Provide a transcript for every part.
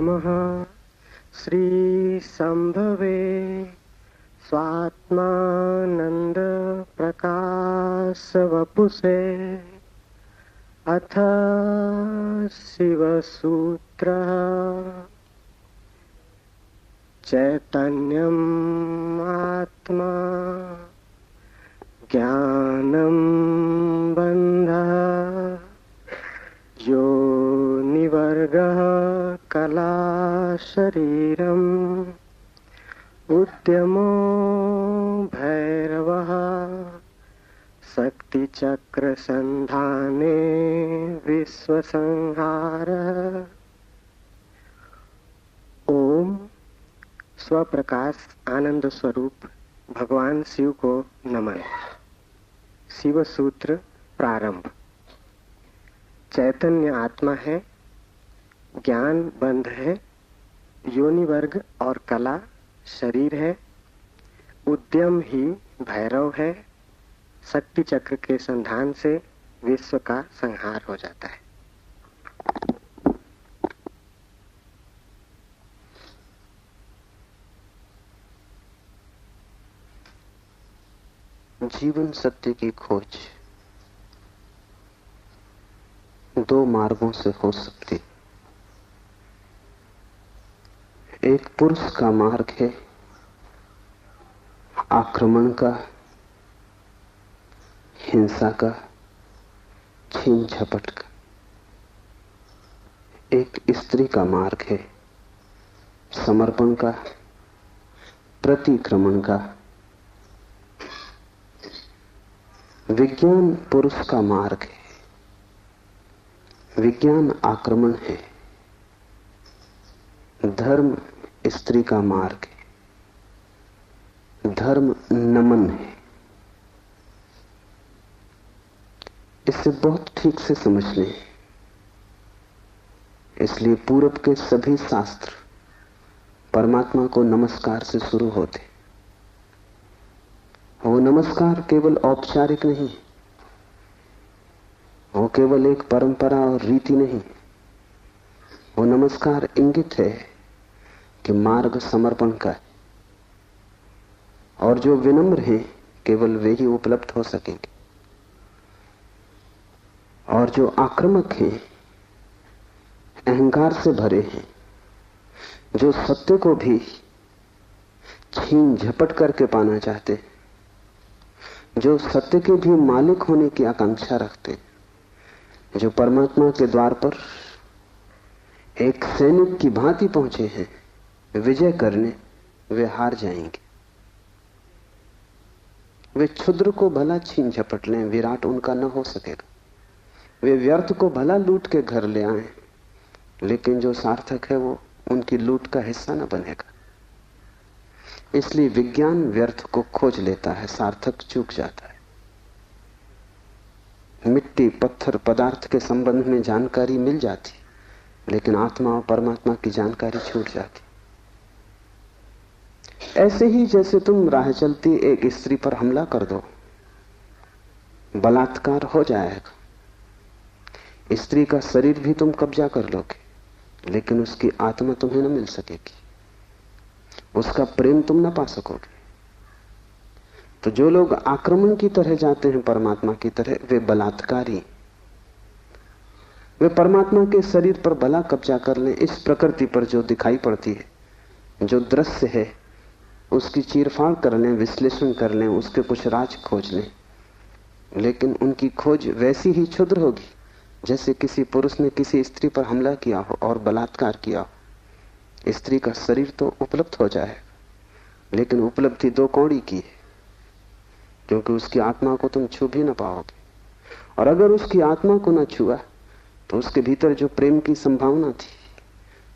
नमः श्री संभवे स्वात्मानंद प्रकाश वपुषे अथ शिवसूत्र चैतन्यम् आत्मा ज्ञानं बन्धः योनिवर्गः कला शरीरम् उद्यमो भैरवः शक्तिचक्र संधाने विश्वसंहारः। ओम स्वप्रकाश आनंद स्वरूप भगवान शिव को नमन। शिव सूत्र प्रारंभ। चैतन्य आत्मा है, ज्ञान बंध है, योनि वर्ग और कला शरीर है, उद्यम ही भैरव है, शक्ति चक्र के संधान से विश्व का संहार हो जाता है। जीवन सत्य की खोज दो मार्गों से हो सकती। एक पुरुष का मार्ग है, आक्रमण का, हिंसा का, छीन झपट का। एक स्त्री का मार्ग है, समर्पण का, प्रतिक्रमण का। विज्ञान पुरुष का मार्ग है, विज्ञान आक्रमण है। धर्म स्त्री का मार्ग है, धर्म नमन है। इसे बहुत ठीक से समझ लें। इसलिए पूरब के सभी शास्त्र परमात्मा को नमस्कार से शुरू होते। वो नमस्कार केवल औपचारिक नहीं, वो केवल एक परंपरा और रीति नहीं। वो नमस्कार इंगित है कि मार्ग समर्पण का है, और जो विनम्र हैं केवल वे ही उपलब्ध हो सकेंगे, और जो आक्रामक हैं, अहंकार से भरे हैं, जो सत्य को भी छीन झपट करके पाना चाहते, जो सत्य के भी मालिक होने की आकांक्षा रखते, जो परमात्मा के द्वार पर एक सैनिक की भांति पहुंचे हैं विजय करने, वे हार जाएंगे। वे क्षुद्र को भला छीन झपट लें, विराट उनका न हो सकेगा। वे व्यर्थ को भला लूट के घर ले आए, लेकिन जो सार्थक है वो उनकी लूट का हिस्सा न बनेगा। इसलिए विज्ञान व्यर्थ को खोज लेता है, सार्थक चूक जाता है। मिट्टी, पत्थर, पदार्थ के संबंध में जानकारी मिल जाती, लेकिन आत्मा और परमात्मा की जानकारी छूट जाती। ऐसे ही जैसे तुम राह चलती एक स्त्री पर हमला कर दो, बलात्कार हो जाएगा। स्त्री का शरीर भी तुम कब्जा कर लोगे, लेकिन उसकी आत्मा तुम्हें न मिल सकेगी, उसका प्रेम तुम न पा सकोगे। तो जो लोग आक्रमण की तरह जाते हैं परमात्मा की तरह, वे बलात्कारी। वे परमात्मा के शरीर पर भला कब्जा कर लें, इस प्रकृति पर जो दिखाई पड़ती है, जो दृश्य है, उसकी चीरफाड़ कर लें, विश्लेषण कर लें, उसके कुछ राज खोज लें, लेकिन उनकी खोज वैसी ही क्षुद्र होगी जैसे किसी पुरुष ने किसी स्त्री पर हमला किया हो और बलात्कार किया हो। स्त्री का शरीर तो उपलब्ध हो जाएगा, लेकिन उपलब्धि दो कौड़ी की है, क्योंकि उसकी आत्मा को तुम छू भी ना पाओगे। और अगर उसकी आत्मा को न छुआ तो उसके भीतर जो प्रेम की संभावना थी,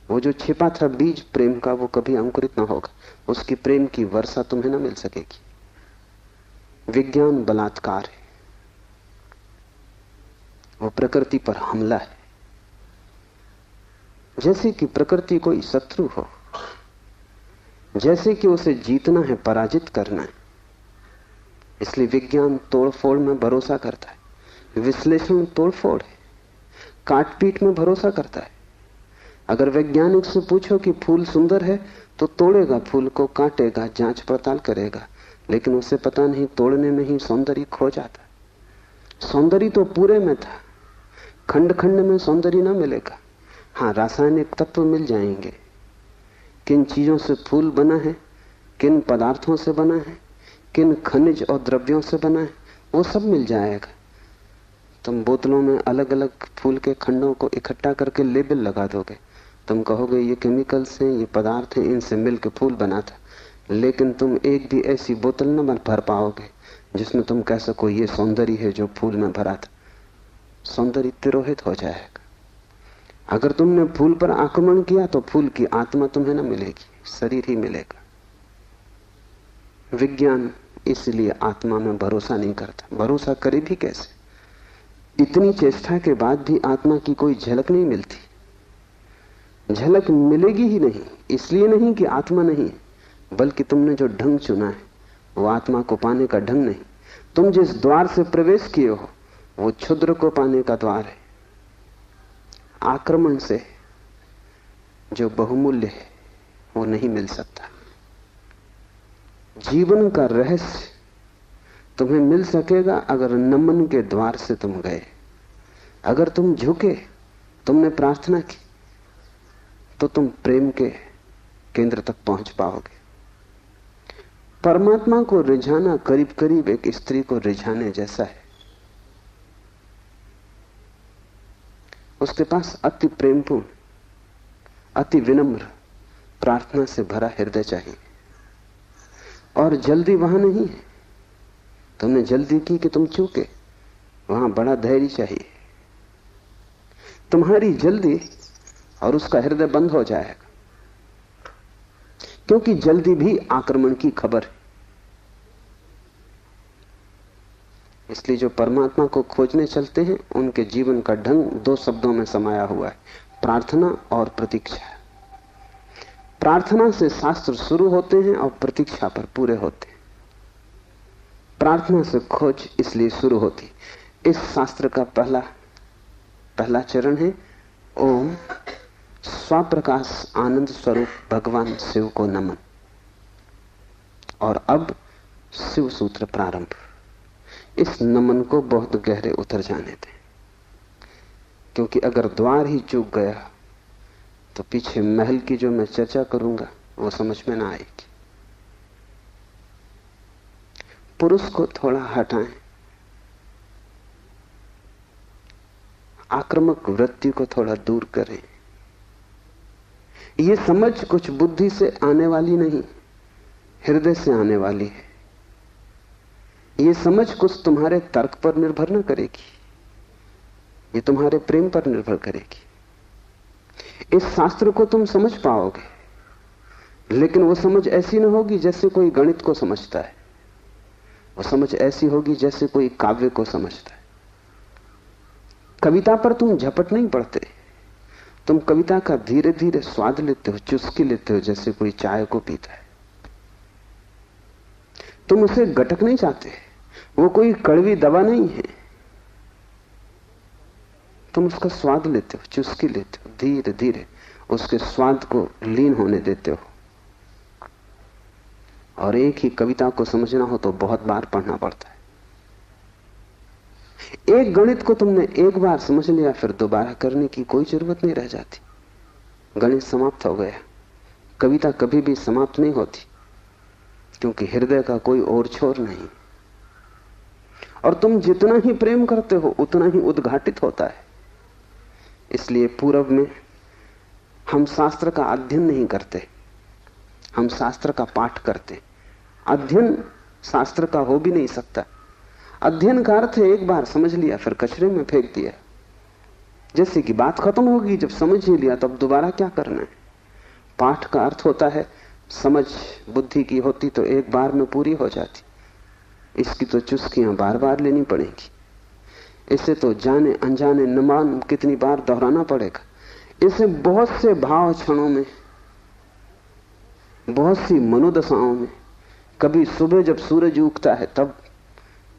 वो जो छिपा था बीज प्रेम का, वो कभी अंकुरित ना होगा। उसकी प्रेम की वर्षा तुम्हें ना मिल सकेगी। विज्ञान बलात्कार है, वो प्रकृति पर हमला है। जैसे कि प्रकृति कोई शत्रु हो, जैसे कि उसे जीतना है, पराजित करना है। इसलिए विज्ञान तोड़फोड़ में भरोसा करता है, विश्लेषण तोड़फोड़ है, काटपीट में भरोसा करता है। अगर वैज्ञानिक से पूछो कि फूल सुंदर है तो तोड़ेगा, फूल को काटेगा, जांच पड़ताल करेगा, लेकिन उसे पता नहीं तोड़ने में ही सौंदर्य खो जाता। सौंदर्य तो पूरे में था, खंड खंड में सौंदर्य ना मिलेगा। हाँ, रासायनिक तत्व मिल जाएंगे। किन चीजों से फूल बना है, किन पदार्थों से बना है, किन खनिज और द्रव्यों से बना है, वो सब मिल जाएगा। तुम बोतलों में अलग अलग फूल के खंडों को इकट्ठा करके लेबल लगा दोगे, तुम कहोगे ये केमिकल्स हैं, ये पदार्थ हैं, इनसे मिलकर फूल बना था, लेकिन तुम एक भी ऐसी बोतल न भर पाओगे जिसमें तुम कह सको ये सौंदर्य है जो फूल में भरा था। सौंदर्य तिरोहित हो जाएगा। अगर तुमने फूल पर आक्रमण किया तो फूल की आत्मा तुम्हें न मिलेगी, शरीर ही मिलेगा। विज्ञान इसलिए आत्मा में भरोसा नहीं करता। भरोसा करे भी कैसे? इतनी चेष्टा के बाद भी आत्मा की कोई झलक नहीं मिलती। झलक मिलेगी ही नहीं, इसलिए नहीं कि आत्मा नहीं, बल्कि तुमने जो ढंग चुना है वो आत्मा को पाने का ढंग नहीं। तुम जिस द्वार से प्रवेश किए हो वो क्षुद्र को पाने का द्वार है। आक्रमण से जो बहुमूल्य है वो नहीं मिल सकता। जीवन का रहस्य तुम्हें मिल सकेगा अगर नमन के द्वार से तुम गए। अगर तुम झुके, तुमने प्रार्थना की, तो तुम प्रेम के केंद्र तक पहुंच पाओगे। परमात्मा को रिझाना करीब करीब एक स्त्री को रिझाने जैसा है। उसके पास अति प्रेमपूर्ण, अति विनम्र, प्रार्थना से भरा हृदय चाहिए। और जल्दी वहां नहीं है। तुमने जल्दी की कि तुम चूके, वहां बड़ा धैर्य चाहिए। तुम्हारी जल्दी और उसका हृदय बंद हो जाएगा, क्योंकि जल्दी भी आक्रमण की खबर है। इसलिए जो परमात्मा को खोजने चलते हैं उनके जीवन का ढंग दो शब्दों में समाया हुआ है, प्रार्थना और प्रतीक्षा। प्रार्थना से शास्त्र शुरू होते हैं और प्रतीक्षा पर पूरे होते हैं। प्रार्थना से खोज इसलिए शुरू होती। इस शास्त्र का पहला चरण है ओम स्वप्रकाश आनंद स्वरूप भगवान शिव को नमन। और अब शिव सूत्र प्रारंभ। इस नमन को बहुत गहरे उतर जाने दें, क्योंकि अगर द्वार ही चूक गया तो पीछे महल की जो मैं चर्चा करूंगा वो समझ में ना आएगी। पुरुष को थोड़ा हटाएं, आक्रामक वृत्ति को थोड़ा दूर करें। ये समझ कुछ बुद्धि से आने वाली नहीं, हृदय से आने वाली है। ये समझ कुछ तुम्हारे तर्क पर निर्भर न करेगी, ये तुम्हारे प्रेम पर निर्भर करेगी। इस शास्त्र को तुम समझ पाओगे, लेकिन वो समझ ऐसी न होगी जैसे कोई गणित को समझता है। वो समझ ऐसी होगी जैसे कोई काव्य को समझता है। कविता पर तुम झपट नहीं पड़ते, तुम कविता का धीरे धीरे स्वाद लेते हो, चुस्की लेते हो, जैसे कोई चाय को पीता है। तुम उसे गटक नहीं चाहते, वो कोई कड़वी दवा नहीं है। तुम उसका स्वाद लेते हो, चुस्की लेते हो, धीरे धीरे उसके स्वाद को लीन होने देते हो। और एक ही कविता को समझना हो तो बहुत बार पढ़ना पड़ता है। एक गणित को तुमने एक बार समझ लिया, फिर दोबारा करने की कोई जरूरत नहीं रह जाती। गणित समाप्त हो गया। कविता कभी भी समाप्त नहीं होती, क्योंकि हृदय का कोई और छोर नहीं। और तुम जितना ही प्रेम करते हो उतना ही उद्घाटित होता है। इसलिए पूर्व में हम शास्त्र का अध्ययन नहीं करते, हम शास्त्र का पाठ करते। अध्ययन शास्त्र का हो भी नहीं सकता। अध्ययन का अर्थ है एक बार समझ लिया फिर कचरे में फेंक दिया। जैसे कि बात खत्म होगी, जब समझ ही लिया तब दोबारा क्या करना है। पाठ का अर्थ होता है समझ बुद्धि की होती तो एक बार में पूरी हो जाती। इसकी तो चुस्कियां बार बार लेनी पड़ेगी। इसे तो जाने अनजाने न मालूम कितनी बार दोहराना पड़ेगा। इसे बहुत से भाव क्षणों में, बहुत सी मनोदशाओं में, कभी सुबह जब सूरज उगता है तब,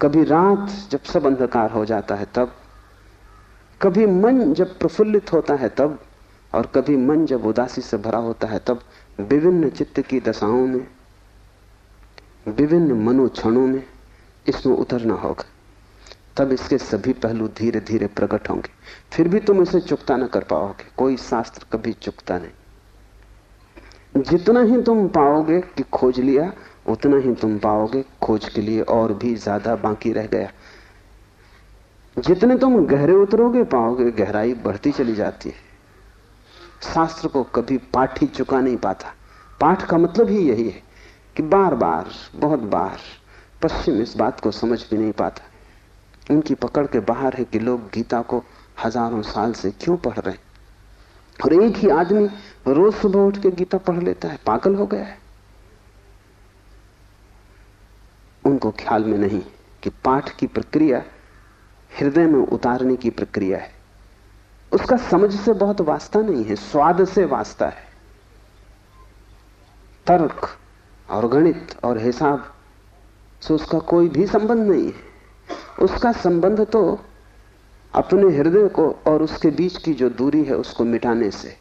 कभी रात जब सब अंधकार हो जाता है तब, कभी मन जब प्रफुल्लित होता है तब, और कभी मन जब उदासी से भरा होता है तब विभिन्न चित्त की दशाओं में, विभिन्न मनोक्षणों में इसमें उतरना होगा। तब इसके सभी पहलू धीरे धीरे प्रकट होंगे। फिर भी तुम इसे चुकता न कर पाओगे। कोई शास्त्र कभी चुकता नहीं। जितना ही तुम पाओगे कि खोज लिया, उतना ही तुम पाओगे खोज के लिए और भी ज्यादा बाकी रह गया। जितने तुम गहरे उतरोगे पाओगे गहराई बढ़ती चली जाती है। शास्त्र को कभी पाठ ही चुका नहीं पाता। पाठ का मतलब ही यही है कि बार बार, बहुत बार पश्चिम इस बात को समझ भी नहीं पाता। उनकी पकड़ के बाहर है कि लोग गीता को हजारों साल से क्यों पढ़ रहे हैं, और एक ही आदमी रोज सुबह उठ के गीता पढ़ लेता है। पागल हो गया है। उनको ख्याल में नहीं कि पाठ की प्रक्रिया हृदय में उतारने की प्रक्रिया है। उसका समझ से बहुत वास्ता नहीं है, स्वाद से वास्ता है। तर्क और गणित और हिसाब से उसका कोई भी संबंध नहीं है। उसका संबंध तो अपने हृदय को और उसके बीच की जो दूरी है उसको मिटाने से।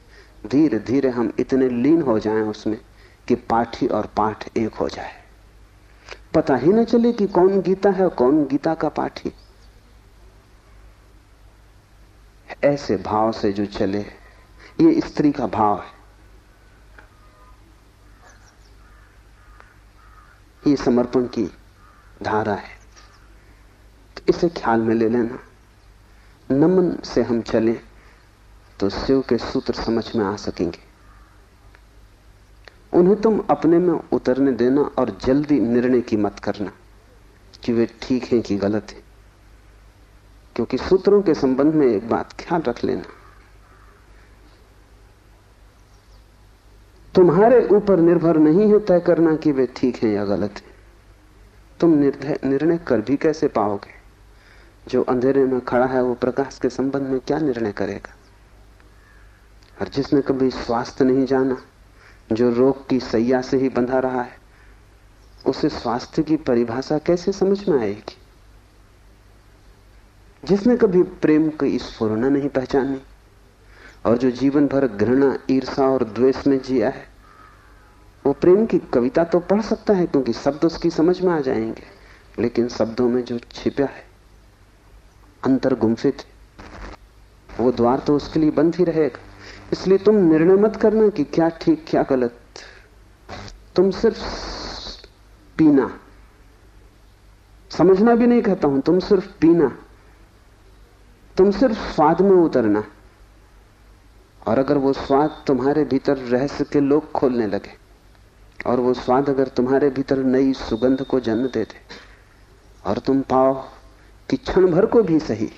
धीरे धीरे हम इतने लीन हो जाएं उसमें कि पाठी और पाठ एक हो जाए। पता ही न चले कि कौन गीता है, कौन गीता का पाठी। ऐसे भाव से जो चले, ये स्त्री का भाव है, ये समर्पण की धारा है। तो इसे ख्याल में ले लेना। नमन से हम चले तो शिव के सूत्र समझ में आ सकेंगे। उन्हें तुम अपने में उतरने देना और जल्दी निर्णय की मत करना कि वे ठीक हैं कि गलत है। क्योंकि सूत्रों के संबंध में एक बात ख्याल रख लेना, तुम्हारे ऊपर निर्भर नहीं है तय करना कि वे ठीक हैं या गलत है। तुम निर्णय कर भी कैसे पाओगे? जो अंधेरे में खड़ा है वो प्रकाश के संबंध में क्या निर्णय करेगा? और जिसने कभी स्वास्थ्य नहीं जाना, जो रोग की सैया से ही बंधा रहा है, उसे स्वास्थ्य की परिभाषा कैसे समझ में आएगी? जिसने कभी प्रेम की स्फुरना नहीं पहचानी और जो जीवन भर घृणा, ईर्षा और द्वेष में जिया है, वो प्रेम की कविता तो पढ़ सकता है क्योंकि शब्द उसकी समझ में आ जाएंगे, लेकिन शब्दों में जो छिपा है, अंतर गुम्फित है, वो द्वार तो उसके लिए बंद ही रहेगा। इसलिए तुम निर्णय मत करना कि क्या ठीक क्या गलत। तुम सिर्फ पीना, समझना भी नहीं कहता हूं, तुम सिर्फ पीना, तुम सिर्फ स्वाद में उतरना। और अगर वो स्वाद तुम्हारे भीतर रहस्य के लोग खोलने लगे और वो स्वाद अगर तुम्हारे भीतर नई सुगंध को जन्म दे दे और तुम पाओ कि क्षण भर को भी सही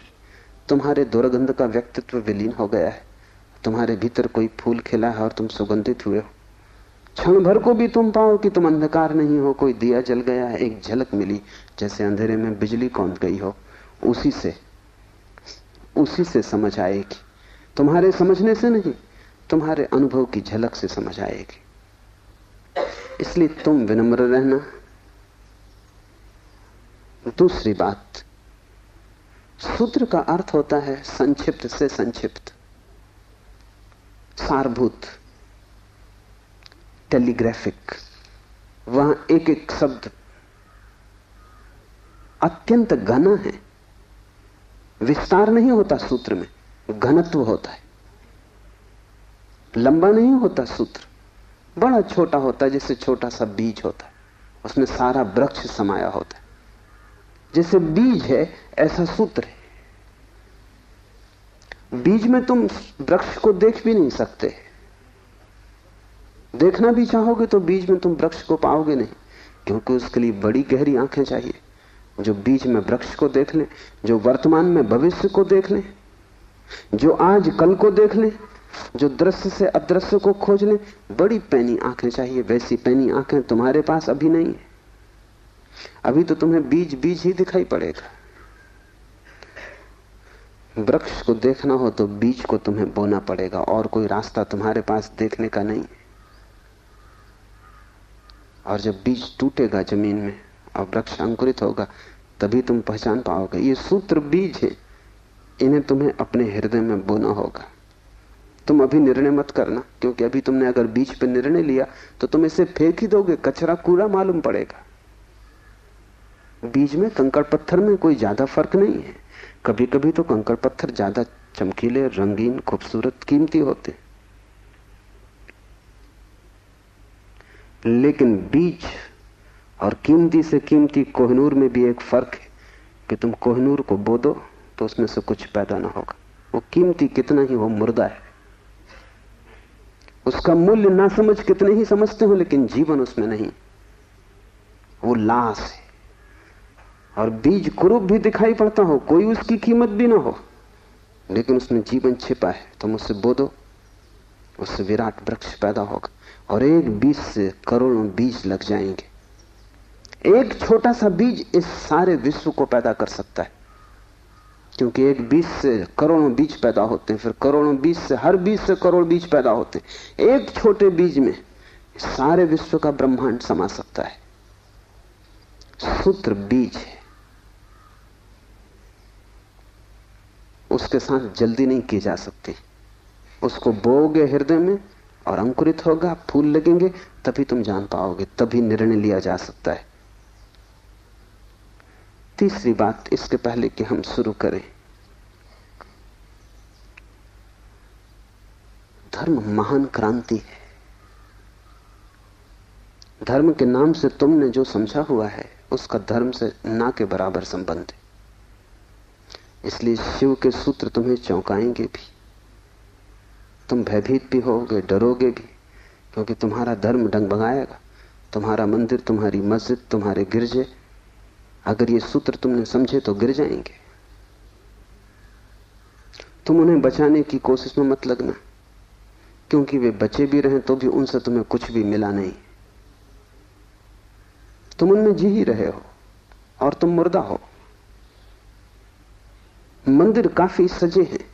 तुम्हारे दुर्गंध का व्यक्तित्व विलीन हो गया है, तुम्हारे भीतर कोई फूल खिला है और तुम सुगंधित हुए हो, क्षण भर को भी तुम पाओ कि तुम अंधकार नहीं हो, कोई दिया जल गया है, एक झलक मिली जैसे अंधेरे में बिजली कौंध गई हो, उसी से समझ आएगी। तुम्हारे समझने से नहीं, तुम्हारे अनुभव की झलक से समझ आएगी। इसलिए तुम विनम्र रहना। दूसरी बात, सूत्र का अर्थ होता है संक्षिप्त से संक्षिप्त, सारभूत, टेलीग्राफिक। वहां एक एक शब्द अत्यंत घना है। विस्तार नहीं होता सूत्र में, घनत्व होता है। लंबा नहीं होता सूत्र, बड़ा छोटा होता है, जैसे छोटा सा बीज होता है, उसमें सारा वृक्ष समाया होता है। जैसे बीज है ऐसा सूत्र है। बीज में तुम वृक्ष को देख भी नहीं सकते, देखना भी चाहोगे तो बीज में तुम वृक्ष को पाओगे नहीं, क्योंकि उसके लिए बड़ी गहरी आंखें चाहिए जो बीज में वृक्ष को देख लें, जो वर्तमान में भविष्य को देख लें, जो आज कल को देख लें, जो दृश्य से अदृश्य को खोज लें। बड़ी पैनी आंखें चाहिए। वैसी पैनी आंखें तुम्हारे पास अभी नहीं है। अभी तो तुम्हें बीज बीज ही दिखाई पड़ेगा। वृक्ष को देखना हो तो बीज को तुम्हें बोना पड़ेगा, और कोई रास्ता तुम्हारे पास देखने का नहीं है। और जब बीज टूटेगा जमीन में और वृक्ष अंकुरित होगा, तभी तुम पहचान पाओगे ये सूत्र बीज है, इन्हें तुम्हें अपने हृदय में बोना होगा, तुम अभी निर्णय मत करना, क्योंकि अभी तुमने अगर बीज पे निर्णय लिया तो तुम इसे फेंक ही दोगे, कचरा कूड़ा मालूम पड़ेगा। बीज में कंकड़ पत्थर में कोई ज्यादा फर्क नहीं है। कभी कभी तो कंकड़ पत्थर ज्यादा चमकीले, रंगीन, खूबसूरत, कीमती होते, लेकिन बीज और कीमती से कीमती कोहिनूर में भी एक फर्क है कि तुम कोहिनूर को बो दो तो उसमें से कुछ पैदा ना होगा। वो कीमती कितना ही, वो मुर्दा है, उसका मूल्य ना समझ कितने ही समझते हो, लेकिन जीवन उसमें नहीं, वो लाश है। और बीज कुरूप भी दिखाई पड़ता हो, कोई उसकी कीमत भी ना हो, लेकिन उसमें जीवन छिपा है। तुम उससे बो दो, उससे विराट वृक्ष पैदा होगा। और एक बीज से करोड़ों बीज लग जाएंगे। एक छोटा सा बीज इस सारे विश्व को पैदा कर सकता है, क्योंकि एक बीज से करोड़ों बीज पैदा होते हैं, फिर करोड़ों बीज से, हर बीज से करोड़ बीज पैदा होते हैं। एक छोटे बीज में सारे विश्व का ब्रह्मांड समा सकता है। सूत्र बीज है, उसके साथ जल्दी नहीं की जा सकती। उसको बोओगे हृदय में और अंकुरित होगा, फूल लगेंगे, तभी तुम जान पाओगे, तभी निर्णय लिया जा सकता है। तीसरी बात, इसके पहले कि हम शुरू करें, धर्म महान क्रांति है। धर्म के नाम से तुमने जो समझा हुआ है उसका धर्म से ना के बराबर संबंध है। इसलिए शिव के सूत्र तुम्हें चौंकाएंगे भी, तुम भयभीत भी होगे, डरोगे भी, क्योंकि तुम्हारा धर्म डगमगाएगा। तुम्हारा मंदिर, तुम्हारी मस्जिद, तुम्हारे गिरजे, अगर ये सूत्र तुमने समझे तो गिर जाएंगे। तुम उन्हें बचाने की कोशिश में मत लगना, क्योंकि वे बचे भी रहें तो भी उनसे तुम्हें कुछ भी मिला नहीं। तुम उनमें जी ही रहे हो और तुम मुर्दा हो। मंदिर काफी सजे हैं,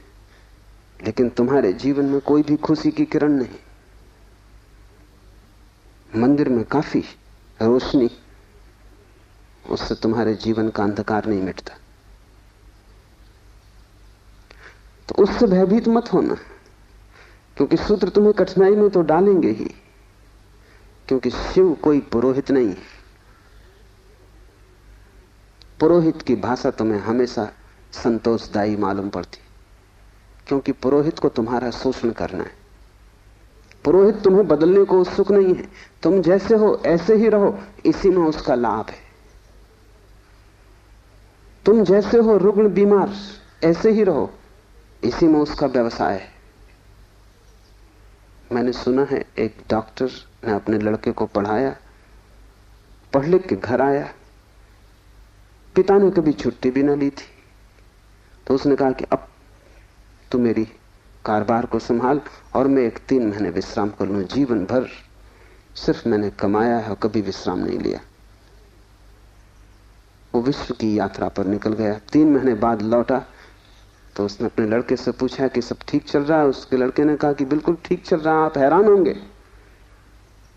लेकिन तुम्हारे जीवन में कोई भी खुशी की किरण नहीं। मंदिर में काफी रोशनी, उससे तुम्हारे जीवन का अंधकार नहीं मिटता। तो उससे भयभीत मत होना, क्योंकि सूत्र तुम्हें कठिनाई में तो डालेंगे ही, क्योंकि शिव कोई पुरोहित नहीं है। पुरोहित की भाषा तुम्हें हमेशा संतोषदायी मालूम पड़ती, क्योंकि पुरोहित को तुम्हारा शोषण करना है। पुरोहित तुम्हें बदलने को उत्सुक नहीं है। तुम जैसे हो ऐसे ही रहो, इसी में उसका लाभ है। तुम जैसे हो रुग्ण बीमार, ऐसे ही रहो, इसी में उसका व्यवसाय है। मैंने सुना है एक डॉक्टर ने अपने लड़के को पढ़ाया, पढ़ लिख के घर आया, पिता ने कभी छुट्टी भी ना ली थी, तो उसने कहा कि अब तू मेरी कारोबार को संभाल और मैं 3 महीने विश्राम कर लूं। जीवन भर सिर्फ मैंने कमाया है और कभी विश्राम नहीं लिया। वो विश्व की यात्रा पर निकल गया। 3 महीने बाद लौटा तो उसने अपने लड़के से पूछा कि सब ठीक चल रहा है? उसके लड़के ने कहा कि बिल्कुल ठीक चल रहा है। आप हैरान होंगे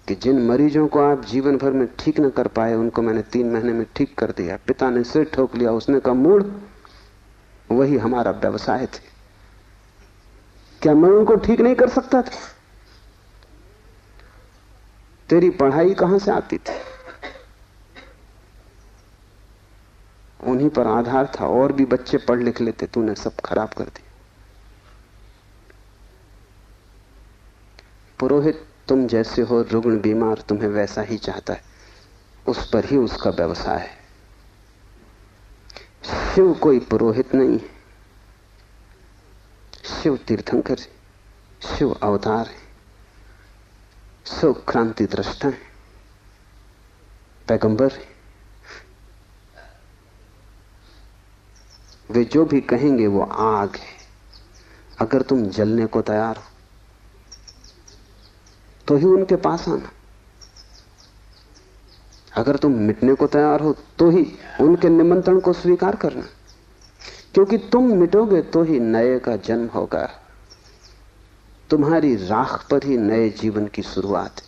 कि जिन मरीजों को आप जीवन भर में ठीक न कर पाए, उनको मैंने 3 महीने में ठीक कर दिया। पिता ने सिर ठोक लिया। उसने कहा, मूढ़, वही हमारा व्यवसाय थे। क्या मैं उनको ठीक नहीं कर सकता था? तेरी पढ़ाई कहां से आती थी? उन्हीं पर आधार था, और भी बच्चे पढ़ लिख लेते, तूने सब खराब कर दिया। पुरोहित तुम जैसे हो रुग्ण बीमार, तुम्हें वैसा ही चाहता है, उस पर ही उसका व्यवसाय है। शिव कोई पुरोहित नहीं है, शिव तीर्थंकर है, शिव अवतार है, शिव क्रांति दृष्टा है, पैगंबर है। वे जो भी कहेंगे वो आग है। अगर तुम जलने को तैयार हो तो ही उनके पास आना। अगर तुम मिटने को तैयार हो तो ही उनके निमंत्रण को स्वीकार करना, क्योंकि तुम मिटोगे तो ही नए का जन्म होगा। तुम्हारी राख पर ही नए जीवन की शुरुआत है।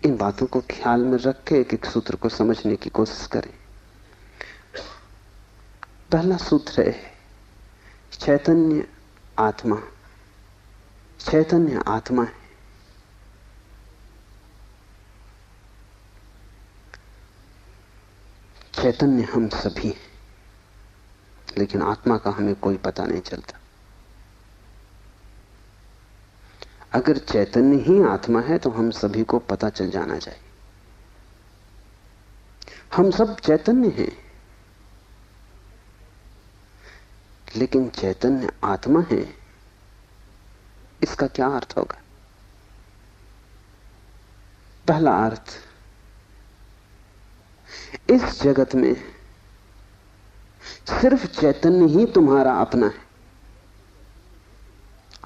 इन बातों को ख्याल में रख के एक सूत्र को समझने की कोशिश करें। पहला सूत्र है, चैतन्य आत्मा चैतन्य आत्मा है। चैतन्य हम सभी हैं, लेकिन आत्मा का हमें कोई पता नहीं चलता। अगर चैतन्य ही आत्मा है तो हम सभी को पता चल जाना चाहिए। हम सब चैतन्य हैं, लेकिन चैतन्य आत्मा है, इसका क्या अर्थ होगा? पहला अर्थ, इस जगत में सिर्फ चैतन्य ही तुम्हारा अपना है।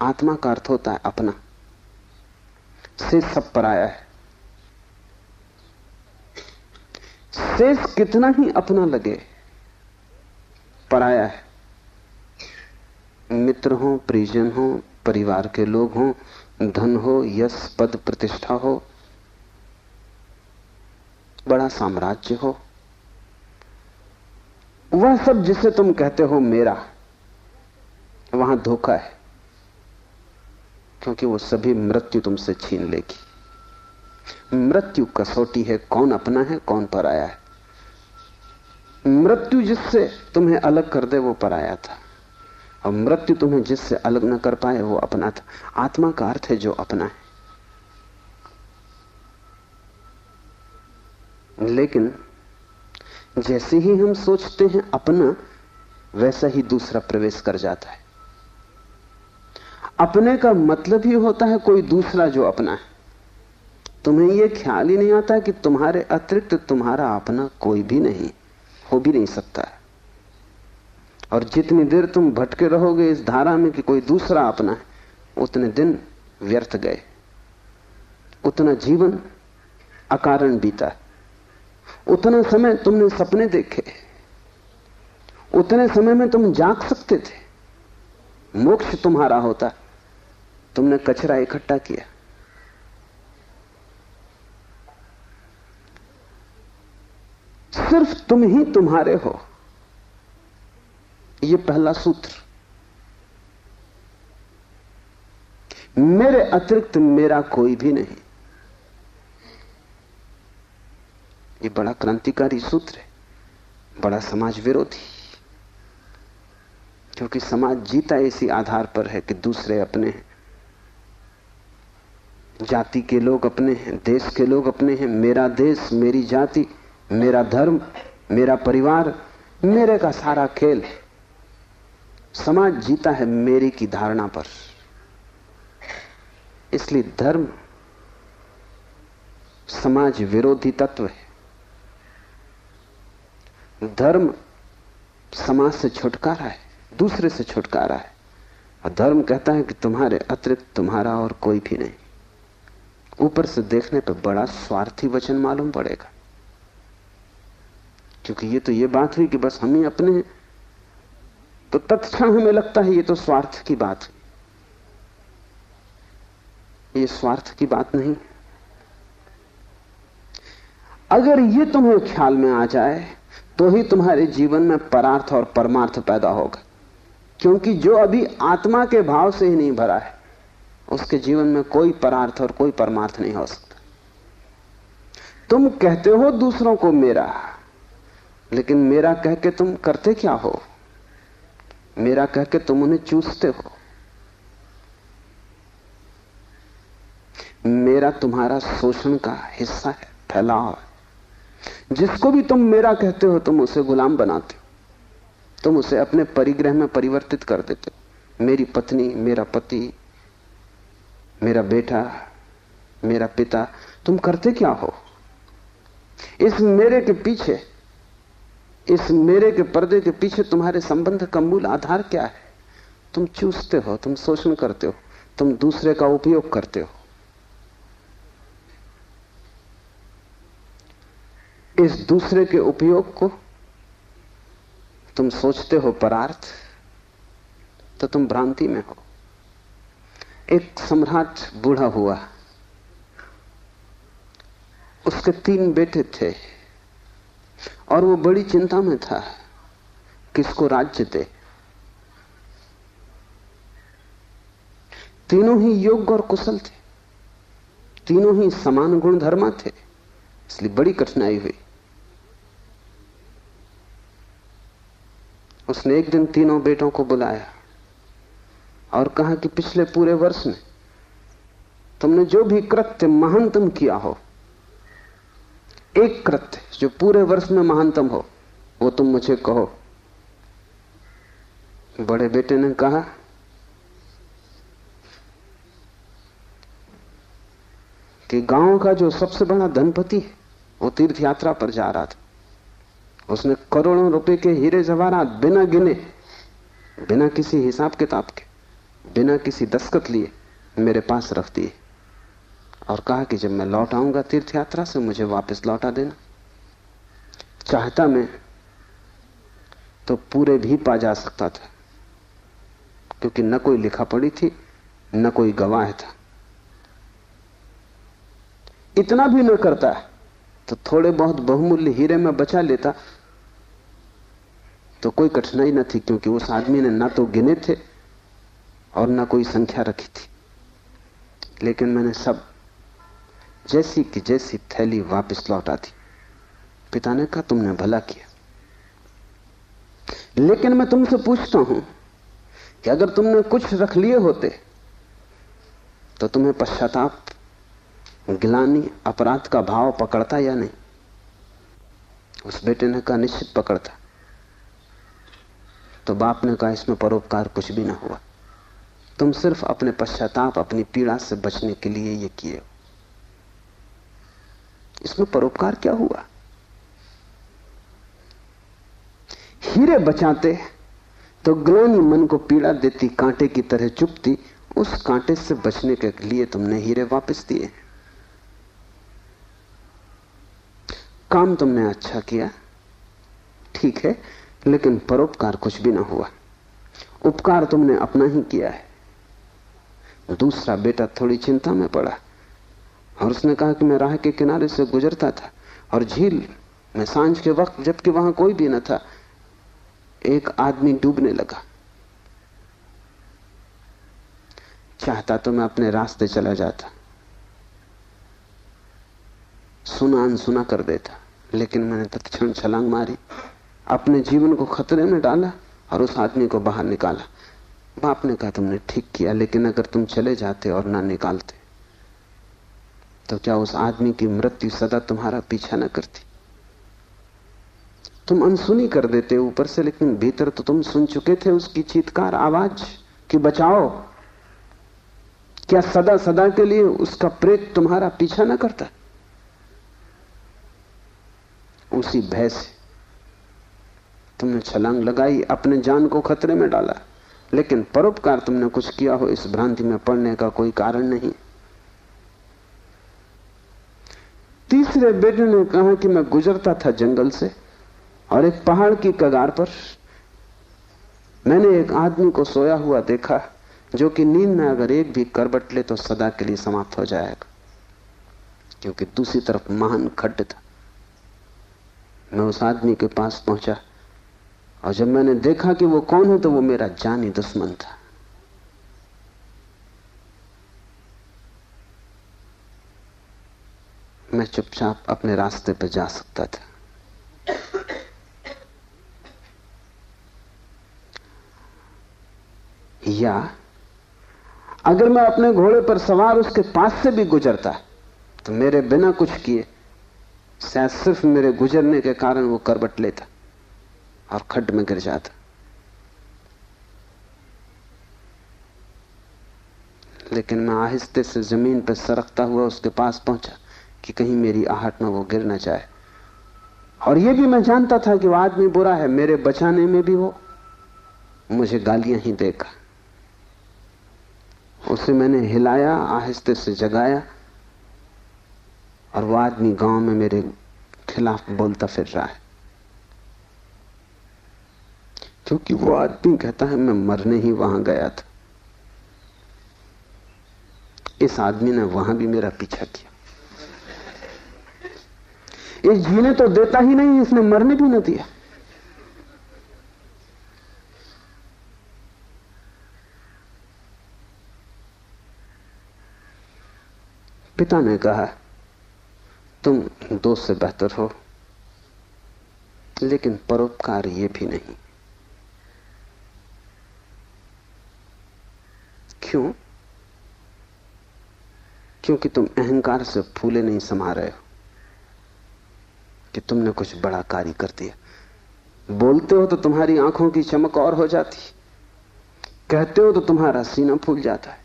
आत्मा का अर्थ होता है अपना, से सब पराया है। शेष कितना ही अपना लगे, पराया है। मित्र हो, परिजन हो, परिवार के लोग हो, धन हो, यश पद प्रतिष्ठा हो, बड़ा साम्राज्य हो, वह सब जिसे तुम कहते हो मेरा, वहां धोखा है, क्योंकि वो सभी मृत्यु तुमसे छीन लेगी। मृत्यु कसौटी है, कौन अपना है कौन पराया है। मृत्यु जिससे तुम्हें अलग कर दे वो पराया था, और मृत्यु तुम्हें जिससे अलग न कर पाए वो अपना था। आत्मा का अर्थ है जो अपना है। लेकिन जैसे ही हम सोचते हैं अपना, वैसा ही दूसरा प्रवेश कर जाता है। अपने का मतलब ही होता है कोई दूसरा जो अपना है। तुम्हें यह ख्याल ही नहीं आता कि तुम्हारे अतिरिक्त तुम्हारा अपना कोई भी नहीं, हो भी नहीं सकता है। और जितनी देर तुम भटके रहोगे इस धारा में कि कोई दूसरा अपना है, उतने दिन व्यर्थ गए, उतना जीवन अकारण बीता। उतना समय तुमने सपने देखे, उतने समय में तुम जाग सकते थे, मोक्ष तुम्हारा होता। तुमने कचरा इकट्ठा किया। सिर्फ तुम ही तुम्हारे हो, यह पहला सूत्र। मेरे अतिरिक्त मेरा कोई भी नहीं। ये बड़ा क्रांतिकारी सूत्र है, बड़ा समाज विरोधी, क्योंकि समाज जीता इसी आधार पर है कि दूसरे अपने हैं, जाति के लोग अपने हैं, देश के लोग अपने हैं। मेरा देश, मेरी जाति, मेरा धर्म, मेरा परिवार, मेरे का सारा खेल। समाज जीता है मेरे की धारणा पर। इसलिए धर्म समाज विरोधी तत्व है। धर्म समाज से छुटकारा है, दूसरे से छुटकारा है। और धर्म कहता है कि तुम्हारे अतिरिक्त तुम्हारा और कोई भी नहीं। ऊपर से देखने पर बड़ा स्वार्थी वचन मालूम पड़ेगा, क्योंकि ये तो ये बात हुई कि बस हम ही अपने हैं, तो तत्क्षण हमें लगता है ये तो स्वार्थ की बात है। ये स्वार्थ की बात नहीं। अगर ये तुम्हें ख्याल में आ जाए तो ही तुम्हारे जीवन में परार्थ और परमार्थ पैदा होगा, क्योंकि जो अभी आत्मा के भाव से ही नहीं भरा है, उसके जीवन में कोई परार्थ और कोई परमार्थ नहीं हो सकता। तुम कहते हो दूसरों को मेरा, लेकिन मेरा कह के तुम करते क्या हो? मेरा कह के तुम उन्हें चूसते हो। मेरा तुम्हारा शोषण का हिस्सा है, फैलाव है। जिसको भी तुम मेरा कहते हो, तुम उसे गुलाम बनाते हो, तुम उसे अपने परिग्रह में परिवर्तित कर देते हो। मेरी पत्नी, मेरा पति, मेरा बेटा, मेरा पिता, तुम करते क्या हो? इस मेरे के पीछे, इस मेरे के पर्दे के पीछे तुम्हारे संबंध का मूल आधार क्या है? तुम चूसते हो, तुम शोषण करते हो, तुम दूसरे का उपयोग करते हो। इस दूसरे के उपयोग को तुम सोचते हो परार्थ, तो तुम भ्रांति में हो। एक सम्राट बूढ़ा हुआ, उसके 3 बेटे थे और वो बड़ी चिंता में था किसको राज्य दे। तीनों ही योग्य और कुशल थे, तीनों ही समान गुणधर्मा थे, इसलिए बड़ी कठिनाई हुई। उसने एक दिन तीनों बेटों को बुलाया और कहा कि पिछले पूरे वर्ष में तुमने जो भी कृत्य महानतम किया हो, एक कृत्य जो पूरे वर्ष में महानतम हो, वो तुम मुझे कहो। बड़े बेटे ने कहा कि गांव का जो सबसे बड़ा धनपति है वो तीर्थ यात्रा पर जा रहा था। उसने करोड़ों रुपए के हीरे जवाहरात बिना गिने, बिना किसी हिसाब किताब के, बिना किसी दस्तखत लिए मेरे पास रख दिए और कहा कि जब मैं लौट आऊंगा तीर्थ यात्रा से मुझे वापस लौटा देना। चाहता मैं तो पूरे भी पा जा सकता था, क्योंकि न कोई लिखा पड़ी थी न कोई गवाह था। इतना भी न करता तो थोड़े बहुत बहुमूल्य हीरे में बचा लेता तो कोई कठिनाई न थी, क्योंकि उस आदमी ने ना तो गिने थे और ना कोई संख्या रखी थी। लेकिन मैंने सब जैसी की जैसी थैली वापस लौटा दी। पिता ने कहा तुमने भला किया, लेकिन मैं तुमसे पूछता हूं कि अगर तुमने कुछ रख लिए होते तो तुम्हें पश्चाताप, गिलानी, अपराध का भाव पकड़ता या नहीं? उस बेटे ने कहा निश्चित पकड़ता। तो बाप ने कहा इसमें परोपकार कुछ भी ना हुआ, तुम सिर्फ अपने पश्चाताप, अपनी पीड़ा से बचने के लिए ये किए हो। इसमें परोपकार क्या हुआ? हीरे बचाते तो ग्लानि मन को पीड़ा देती, कांटे की तरह चुभती, उस कांटे से बचने के लिए तुमने हीरे वापस दिए। काम तुमने अच्छा किया, ठीक है, लेकिन परोपकार कुछ भी ना हुआ। उपकार तुमने अपना ही किया है। दूसरा बेटा थोड़ी चिंता में पड़ा और उसने कहा कि मैं राह के किनारे से गुजरता था और झील में सांझ के वक्त, जबकि वहां कोई भी न था, एक आदमी डूबने लगा। चाहता तो मैं अपने रास्ते चला जाता, सुना अनसुना कर देता, लेकिन मैंने तत्क्षण छलांग मारी, अपने जीवन को खतरे में डाला और उस आदमी को बाहर निकाला। बाप ने कहा तुमने ठीक किया, लेकिन अगर तुम चले जाते और ना निकालते तो क्या उस आदमी की मृत्यु सदा तुम्हारा पीछा न करती? तुम अनसुनी कर देते ऊपर से, लेकिन भीतर तो तुम सुन चुके थे उसकी चीत्कार आवाज कि बचाओ। क्या सदा सदा के लिए उसका प्रेत तुम्हारा पीछा न करता? उसी भय से तुमने छलांग लगाई, अपने जान को खतरे में डाला, लेकिन परोपकार तुमने कुछ किया हो इस भ्रांति में पड़ने का कोई कारण नहीं। तीसरे बेटे ने कहा कि मैं गुजरता था जंगल से और एक पहाड़ की कगार पर मैंने एक आदमी को सोया हुआ देखा, जो कि नींद में अगर एक भी करवट ले तो सदा के लिए समाप्त हो जाएगा, क्योंकि दूसरी तरफ महान खड्ड था। मैं उस आदमी के पास पहुंचा और जब मैंने देखा कि वो कौन है तो वो मेरा जानी दुश्मन था। मैं चुपचाप अपने रास्ते पर जा सकता था। या अगर मैं अपने घोड़े पर सवार उसके पास से भी गुजरता तो मेरे बिना कुछ किए शायद सिर्फ मेरे गुजरने के कारण वो करवट लेता और खड्ड में गिर जाता। लेकिन मैं आहिस्ते से जमीन पर सरकता हुआ उसके पास पहुंचा कि कहीं मेरी आहट में वो गिर न जाए। और ये भी मैं जानता था कि वो आदमी बुरा है, मेरे बचाने में भी वो मुझे गालियां ही देगा। उसे मैंने हिलाया, आहिस्ते से जगाया, और वो आदमी गांव में मेरे खिलाफ बोलता फिर रहा है, क्योंकि वो आदमी कहता है मैं मरने ही वहां गया था। इस आदमी ने वहां भी मेरा पीछा किया। ये जीने तो देता ही नहीं, इसने मरने भी न दिया। पिता ने कहा, तुम दोस्त से बेहतर हो, लेकिन परोपकार ये भी नहीं। क्यों? क्योंकि तुम अहंकार से फूले नहीं समा रहे हो कि तुमने कुछ बड़ा कार्य कर दिया। बोलते हो तो तुम्हारी आंखों की चमक और हो जाती, कहते हो तो तुम्हारा सीना फूल जाता है।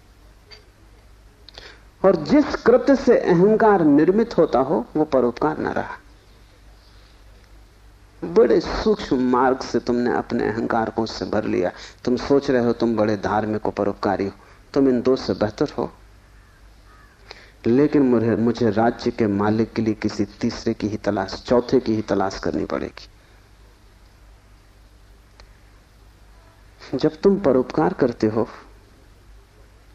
और जिस कृत्य से अहंकार निर्मित होता हो वो परोपकार न रहा। बड़े सूक्ष्म मार्ग से तुमने अपने अहंकार को उससे भर लिया। तुम सोच रहे हो तुम बड़े धार्मिक हो, परोपकारी हो। तुम इन दो से बेहतर हो, लेकिन मुझे राज्य के मालिक के लिए किसी तीसरे की ही तलाश, चौथे की ही तलाश करनी पड़ेगी। जब तुम परोपकार करते हो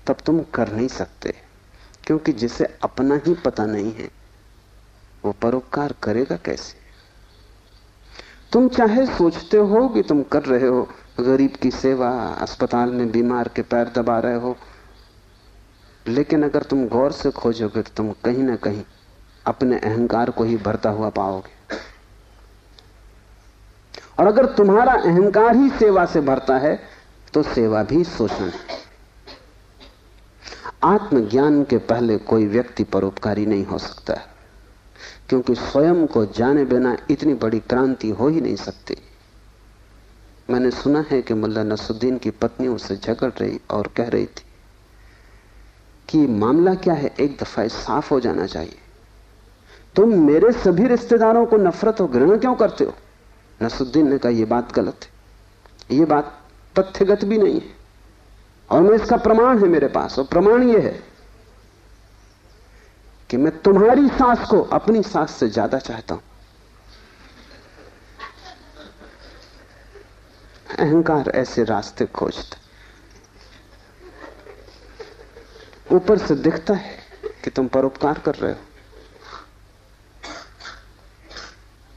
तब तुम कर नहीं सकते, क्योंकि जिसे अपना ही पता नहीं है वो परोपकार करेगा कैसे? तुम चाहे सोचते हो कि तुम कर रहे हो गरीब की सेवा, अस्पताल में बीमार के पैर दबा रहे हो, लेकिन अगर तुम गौर से खोजोगे तो तुम कहीं ना कहीं अपने अहंकार को ही भरता हुआ पाओगे। और अगर तुम्हारा अहंकार ही सेवा से भरता है तो सेवा भी शोषण है। आत्मज्ञान के पहले कोई व्यक्ति परोपकारी नहीं हो सकता, क्योंकि स्वयं को जाने बिना इतनी बड़ी क्रांति हो ही नहीं सकती। मैंने सुना है कि मुल्ला नसरुद्दीन की पत्नी उससे झगड़ रही और कह रही थी कि मामला क्या है, एक दफा साफ हो जाना चाहिए। तुम मेरे सभी रिश्तेदारों को नफरत और घृणा क्यों करते हो? नसरुद्दीन ने कहा, यह बात गलत है, यह बात तथ्यगत भी नहीं है, और मैं इसका प्रमाण है मेरे पास। और प्रमाण यह है कि मैं तुम्हारी सास को अपनी सास से ज्यादा चाहता हूं। अहंकार ऐसे रास्ते खोजता, ऊपर से दिखता है कि तुम परोपकार कर रहे हो,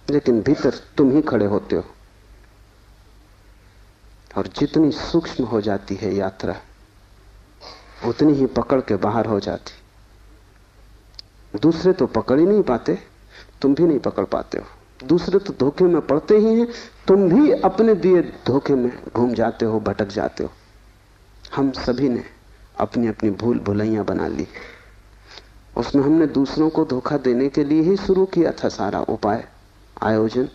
लेकिन भीतर तुम ही खड़े होते हो। और जितनी सूक्ष्म हो जाती है यात्रा, उतनी ही पकड़ के बाहर हो जाती। दूसरे तो पकड़ ही नहीं पाते, तुम भी नहीं पकड़ पाते हो। दूसरे तो धोखे में पड़ते ही हैं, तुम भी अपने दिए धोखे में घूम जाते हो, भटक जाते हो। हम सभी ने अपनी अपनी भूल भुलैयां बना ली। उसमें हमने दूसरों को धोखा देने के लिए ही शुरू किया था सारा उपाय, आयोजन।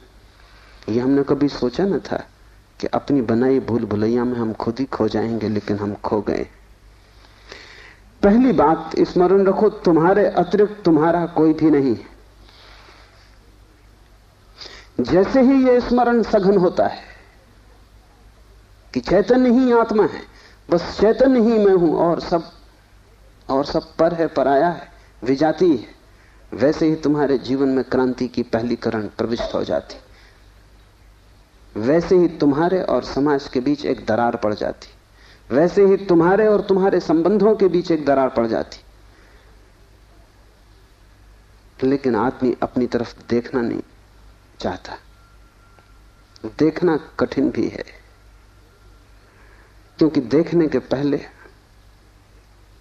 ये हमने कभी सोचा न था कि अपनी बनाई भूल भुलैया में हम खुद ही खो जाएंगे, लेकिन हम खो गए। पहली बात स्मरण रखो, तुम्हारे अतिरिक्त तुम्हारा कोई भी नहीं। जैसे ही यह स्मरण सघन होता है कि चैतन्य ही आत्मा है, बस चैतन्य ही मैं हूं, और सब पर है, पराया है, विजाती है, वैसे ही तुम्हारे जीवन में क्रांति की पहली किरण प्रविष्ट हो जाती। वैसे ही तुम्हारे और समाज के बीच एक दरार पड़ जाती। वैसे ही तुम्हारे और तुम्हारे संबंधों के बीच एक दरार पड़ जाती। लेकिन आदमी अपनी तरफ देखना नहीं चाहता। देखना कठिन भी है, क्योंकि देखने के पहले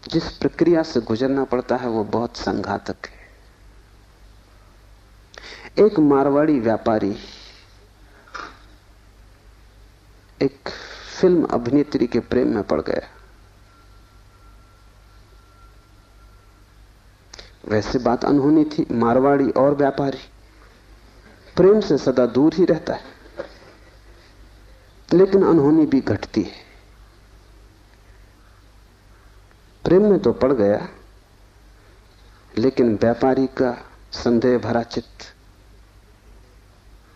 जिस प्रक्रिया से गुजरना पड़ता है वो बहुत संघातक है। एक मारवाड़ी व्यापारी एक फिल्म अभिनेत्री के प्रेम में पड़ गया। वैसे बात अनहोनी थी, मारवाड़ी और व्यापारी प्रेम से सदा दूर ही रहता है, लेकिन अनहोनी भी घटती है। प्रेम में तो पड़ गया, लेकिन व्यापारी का संदेह भरा चित्त,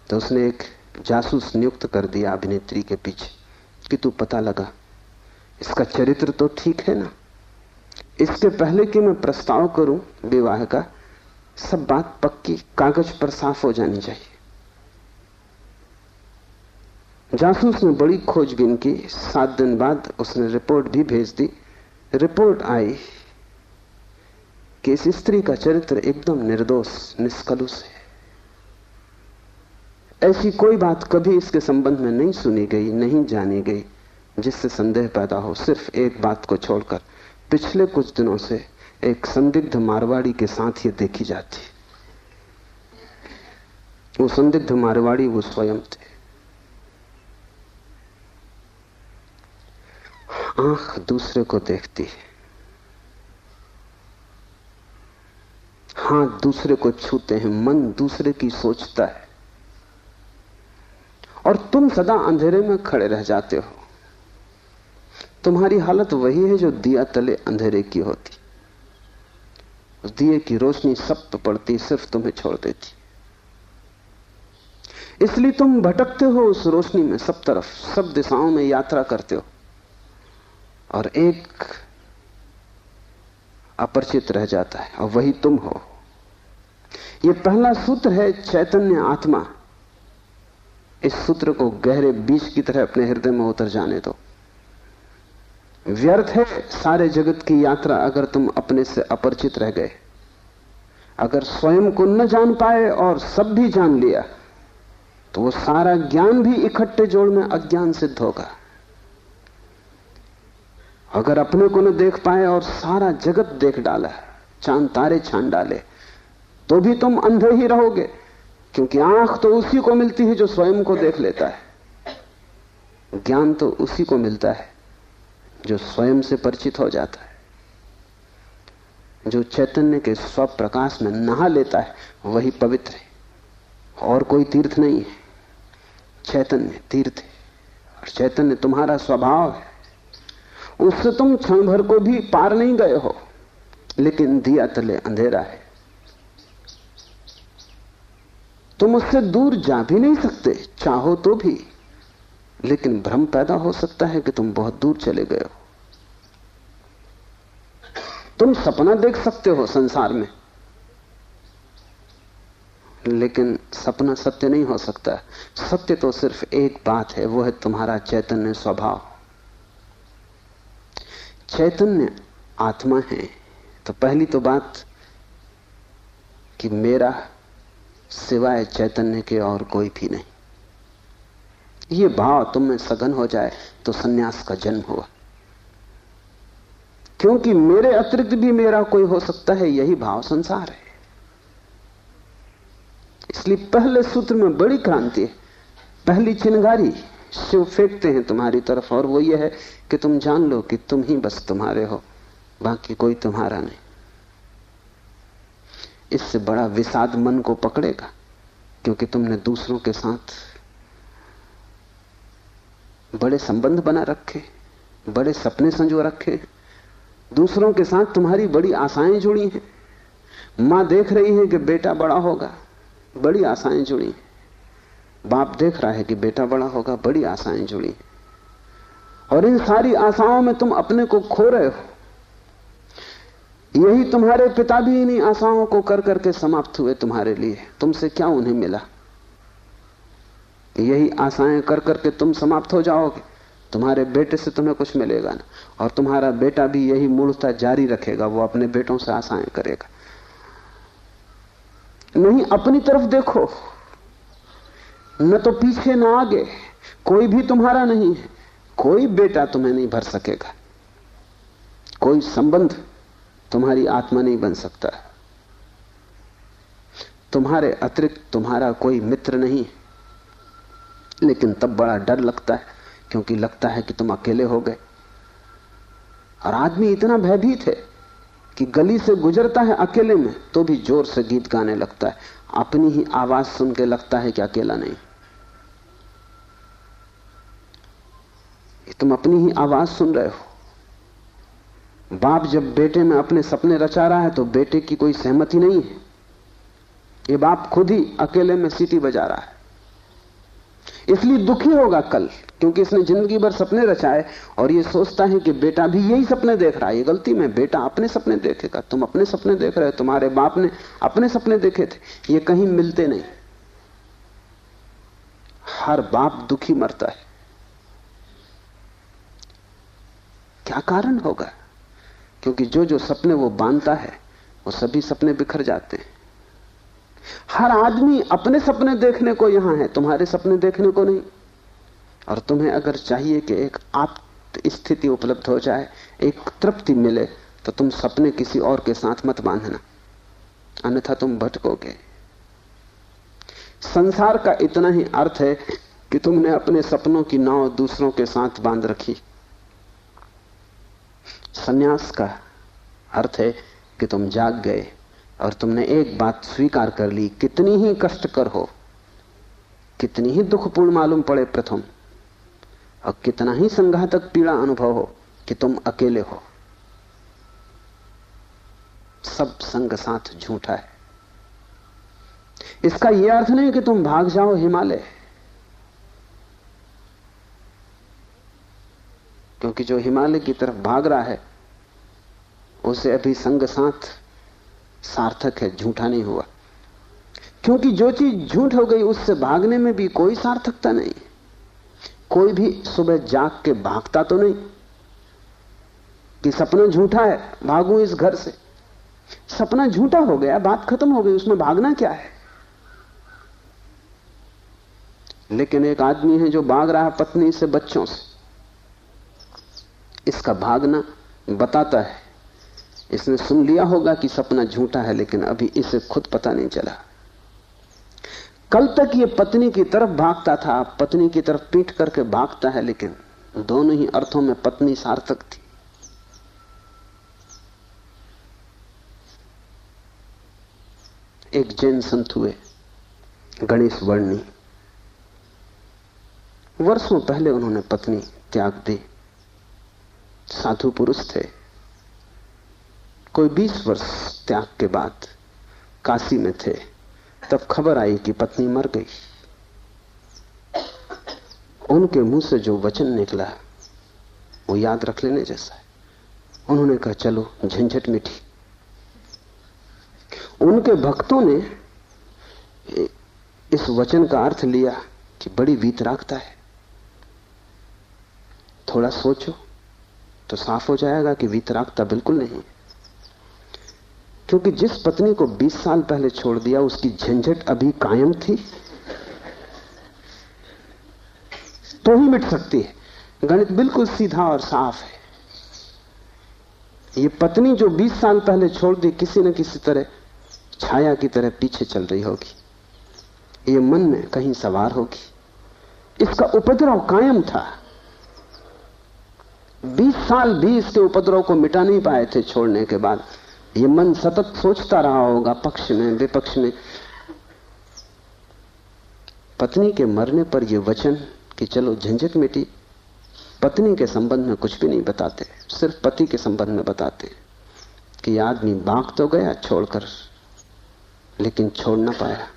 तो उसने एक जासूस नियुक्त कर दिया अभिनेत्री के पीछे कि तू पता लगा, इसका चरित्र तो ठीक है ना, इसके पहले कि मैं प्रस्ताव करूं विवाह का, सब बात पक्की कागज पर साफ हो जानी चाहिए। जासूस ने बड़ी खोजबीन की। 7 दिन बाद उसने रिपोर्ट भी भेज दी। रिपोर्ट आई कि इस स्त्री का चरित्र एकदम निर्दोष, निष्कलुष है। ऐसी कोई बात कभी इसके संबंध में नहीं सुनी गई, नहीं जानी गई जिससे संदेह पैदा हो। सिर्फ एक बात को छोड़कर, पिछले कुछ दिनों से एक संदिग्ध मारवाड़ी के साथ ये देखी जाती। वो संदिग्ध मारवाड़ी वो स्वयं थे। आंख दूसरे को देखती है, हाथ दूसरे को छूते हैं, मन दूसरे की सोचता है, और तुम सदा अंधेरे में खड़े रह जाते हो। तुम्हारी हालत वही है जो दिया तले अंधेरे की होती। उस दिए की रोशनी सब पे पड़ती, सिर्फ तुम्हें छोड़ देती। इसलिए तुम भटकते हो उस रोशनी में, सब तरफ, सब दिशाओं में यात्रा करते हो, और एक अपरिचित रह जाता है, और वही तुम हो। यह पहला सूत्र है, चैतन्य आत्मा। इस सूत्र को गहरे बीज की तरह अपने हृदय में उतर जाने दो। व्यर्थ है सारे जगत की यात्रा अगर तुम अपने से अपरिचित रह गए। अगर स्वयं को न जान पाए और सब भी जान लिया तो वो सारा ज्ञान भी इकट्ठे जोड़ में अज्ञान सिद्ध होगा। अगर अपने को न देख पाए और सारा जगत देख डाला, चांद तारे छान डाले, तो भी तुम अंधे ही रहोगे, क्योंकि आंख तो उसी को मिलती है जो स्वयं को देख लेता है। ज्ञान तो उसी को मिलता है जो स्वयं से परिचित हो जाता है। जो चैतन्य के स्वप्रकाश में नहा लेता है वही पवित्र है, और कोई तीर्थ नहीं है। चैतन्य तीर्थ है, और चैतन्य तुम्हारा स्वभाव है। उससे तुम क्षण भर को भी पार नहीं गए हो, लेकिन दिया तले अंधेरा है। तुम उससे दूर जा भी नहीं सकते, चाहो तो भी, लेकिन भ्रम पैदा हो सकता है कि तुम बहुत दूर चले गए हो। तुम सपना देख सकते हो संसार में, लेकिन सपना सत्य नहीं हो सकता। सत्य तो सिर्फ एक बात है, वो है तुम्हारा चैतन्य स्वभाव। चैतन्य आत्मा है तो पहली तो बात कि मेरा सिवाय चैतन्य के और कोई भी नहीं। ये भाव तुम में सघन हो जाए तो सन्यास का जन्म हुआ, क्योंकि मेरे अतिरिक्त भी मेरा कोई हो सकता है, यही भाव संसार है। इसलिए पहले सूत्र में बड़ी क्रांति है। पहली चिनगारी शिव फेंकते हैं तुम्हारी तरफ, और वो ये है कि तुम जान लो कि तुम ही बस तुम्हारे हो, बाकी कोई तुम्हारा नहीं। इससे बड़ा विषाद मन को पकड़ेगा, क्योंकि तुमने दूसरों के साथ बड़े संबंध बना रखे, बड़े सपने संजो रखे, दूसरों के साथ तुम्हारी बड़ी आशाएं जुड़ी हैं। मां देख रही है कि बेटा बड़ा होगा, बड़ी आशाएं जुड़ी हैं। बाप देख रहा है कि बेटा बड़ा होगा, बड़ी आशाएं जुड़ी हैं। और इन सारी आशाओं में तुम अपने को खो रहे हो। यही तुम्हारे पिता भी इन्हीं आशाओं को कर करके समाप्त हुए तुम्हारे लिए। तुमसे क्या उन्हें मिला? यही आशाएं कर करके तुम समाप्त हो जाओगे। तुम्हारे बेटे से तुम्हें कुछ मिलेगा ना, और तुम्हारा बेटा भी यही मूर्खता जारी रखेगा, वो अपने बेटों से आशाएं करेगा। नहीं, अपनी तरफ देखो, न तो पीछे न आगे, कोई भी तुम्हारा नहीं है। कोई बेटा तुम्हें नहीं भर सकेगा, कोई संबंध तुम्हारी आत्मा नहीं बन सकता। तुम्हारे अतिरिक्त तुम्हारा कोई मित्र नहीं, लेकिन तब बड़ा डर लगता है, क्योंकि लगता है कि तुम अकेले हो गए। और आदमी इतना भयभीत है कि गली से गुजरता है अकेले में तो भी जोर से गीत गाने लगता है। अपनी ही आवाज सुन के लगता है कि अकेला नहीं। तुम अपनी ही आवाज सुन रहे हो। बाप जब बेटे में अपने सपने रचा रहा है तो बेटे की कोई सहमति नहीं है। ये बाप खुद ही अकेले में सीटी बजा रहा है, इसलिए दुखी होगा कल, क्योंकि इसने जिंदगी भर सपने रचाए और ये सोचता है कि बेटा भी यही सपने देख रहा है। ये गलती में, बेटा अपने सपने देखेगा, तुम अपने सपने देख रहे हो, तुम्हारे बाप ने अपने सपने देखे थे, ये कहीं मिलते नहीं। हर बाप दुखी मरता है। क्या कारण होगा? क्योंकि जो जो सपने वो बांधता है वो सभी सपने बिखर जाते हैं। हर आदमी अपने सपने देखने को यहां है, तुम्हारे सपने देखने को नहीं। और तुम्हें अगर चाहिए कि एक आत्म स्थिति उपलब्ध हो जाए, एक तृप्ति मिले, तो तुम सपने किसी और के साथ मत बांधना, अन्यथा तुम भटकोगे। संसार का इतना ही अर्थ है कि तुमने अपने सपनों की नाव दूसरों के साथ बांध रखी। संन्यास का अर्थ है कि तुम जाग गए और तुमने एक बात स्वीकार कर ली, कितनी ही कष्टकर हो, कितनी ही दुखपूर्ण मालूम पड़े प्रथम, और कितना ही संघातक पीड़ा अनुभव हो, कि तुम अकेले हो, सब संग साथ झूठा है। इसका यह अर्थ नहीं कि तुम भाग जाओ हिमालय, क्योंकि जो हिमालय की तरफ भाग रहा है उसे अभी संग साथ सार्थक है, झूठा नहीं हुआ। क्योंकि जो चीज झूठ हो गई उससे भागने में भी कोई सार्थकता नहीं। कोई भी सुबह जाग के भागता तो नहीं कि सपना झूठा है, भागूं इस घर से। सपना झूठा हो गया, बात खत्म हो गई, उसमें भागना क्या है। लेकिन एक आदमी है जो भाग रहा है पत्नी से, बच्चों से, इसका भागना बताता है, इसने सुन लिया होगा कि सपना झूठा है, लेकिन अभी इसे खुद पता नहीं चला। कल तक ये पत्नी की तरफ भागता था, पत्नी की तरफ पीठ करके भागता है, लेकिन दोनों ही अर्थों में पत्नी सार्थक थी। एक जैन संत हुए, गणेश वर्णी। वर्षों पहले उन्होंने पत्नी त्याग दी, साधु पुरुष थे। कोई 20 वर्ष त्याग के बाद काशी में थे, तब खबर आई कि पत्नी मर गई। उनके मुंह से जो वचन निकला वो याद रख लेने जैसा है। उन्होंने कहा चलो झंझट मिटी। उनके भक्तों ने इस वचन का अर्थ लिया कि बड़ी वीतरागता है। थोड़ा सोचो तो साफ हो जाएगा कि वीतरागता बिल्कुल नहीं, क्योंकि जिस पत्नी को 20 साल पहले छोड़ दिया उसकी झंझट अभी कायम थी, तो ही मिट सकती है। गणित बिल्कुल सीधा और साफ है। ये पत्नी जो 20 साल पहले छोड़ दी, किसी न किसी तरह छाया की तरह पीछे चल रही होगी, ये मन में कहीं सवार होगी। इसका उपद्रव कायम था। 20 साल भी इसके उपद्रव को मिटा नहीं पाए थे छोड़ने के बाद। ये मन सतत सोचता रहा होगा, पक्ष में विपक्ष में। पत्नी के मरने पर यह वचन कि चलो झंझट मिटी, पत्नी के संबंध में कुछ भी नहीं बताते, सिर्फ पति के संबंध में बताते कि आदमी भाग तो गया छोड़कर, लेकिन छोड़ ना पाया।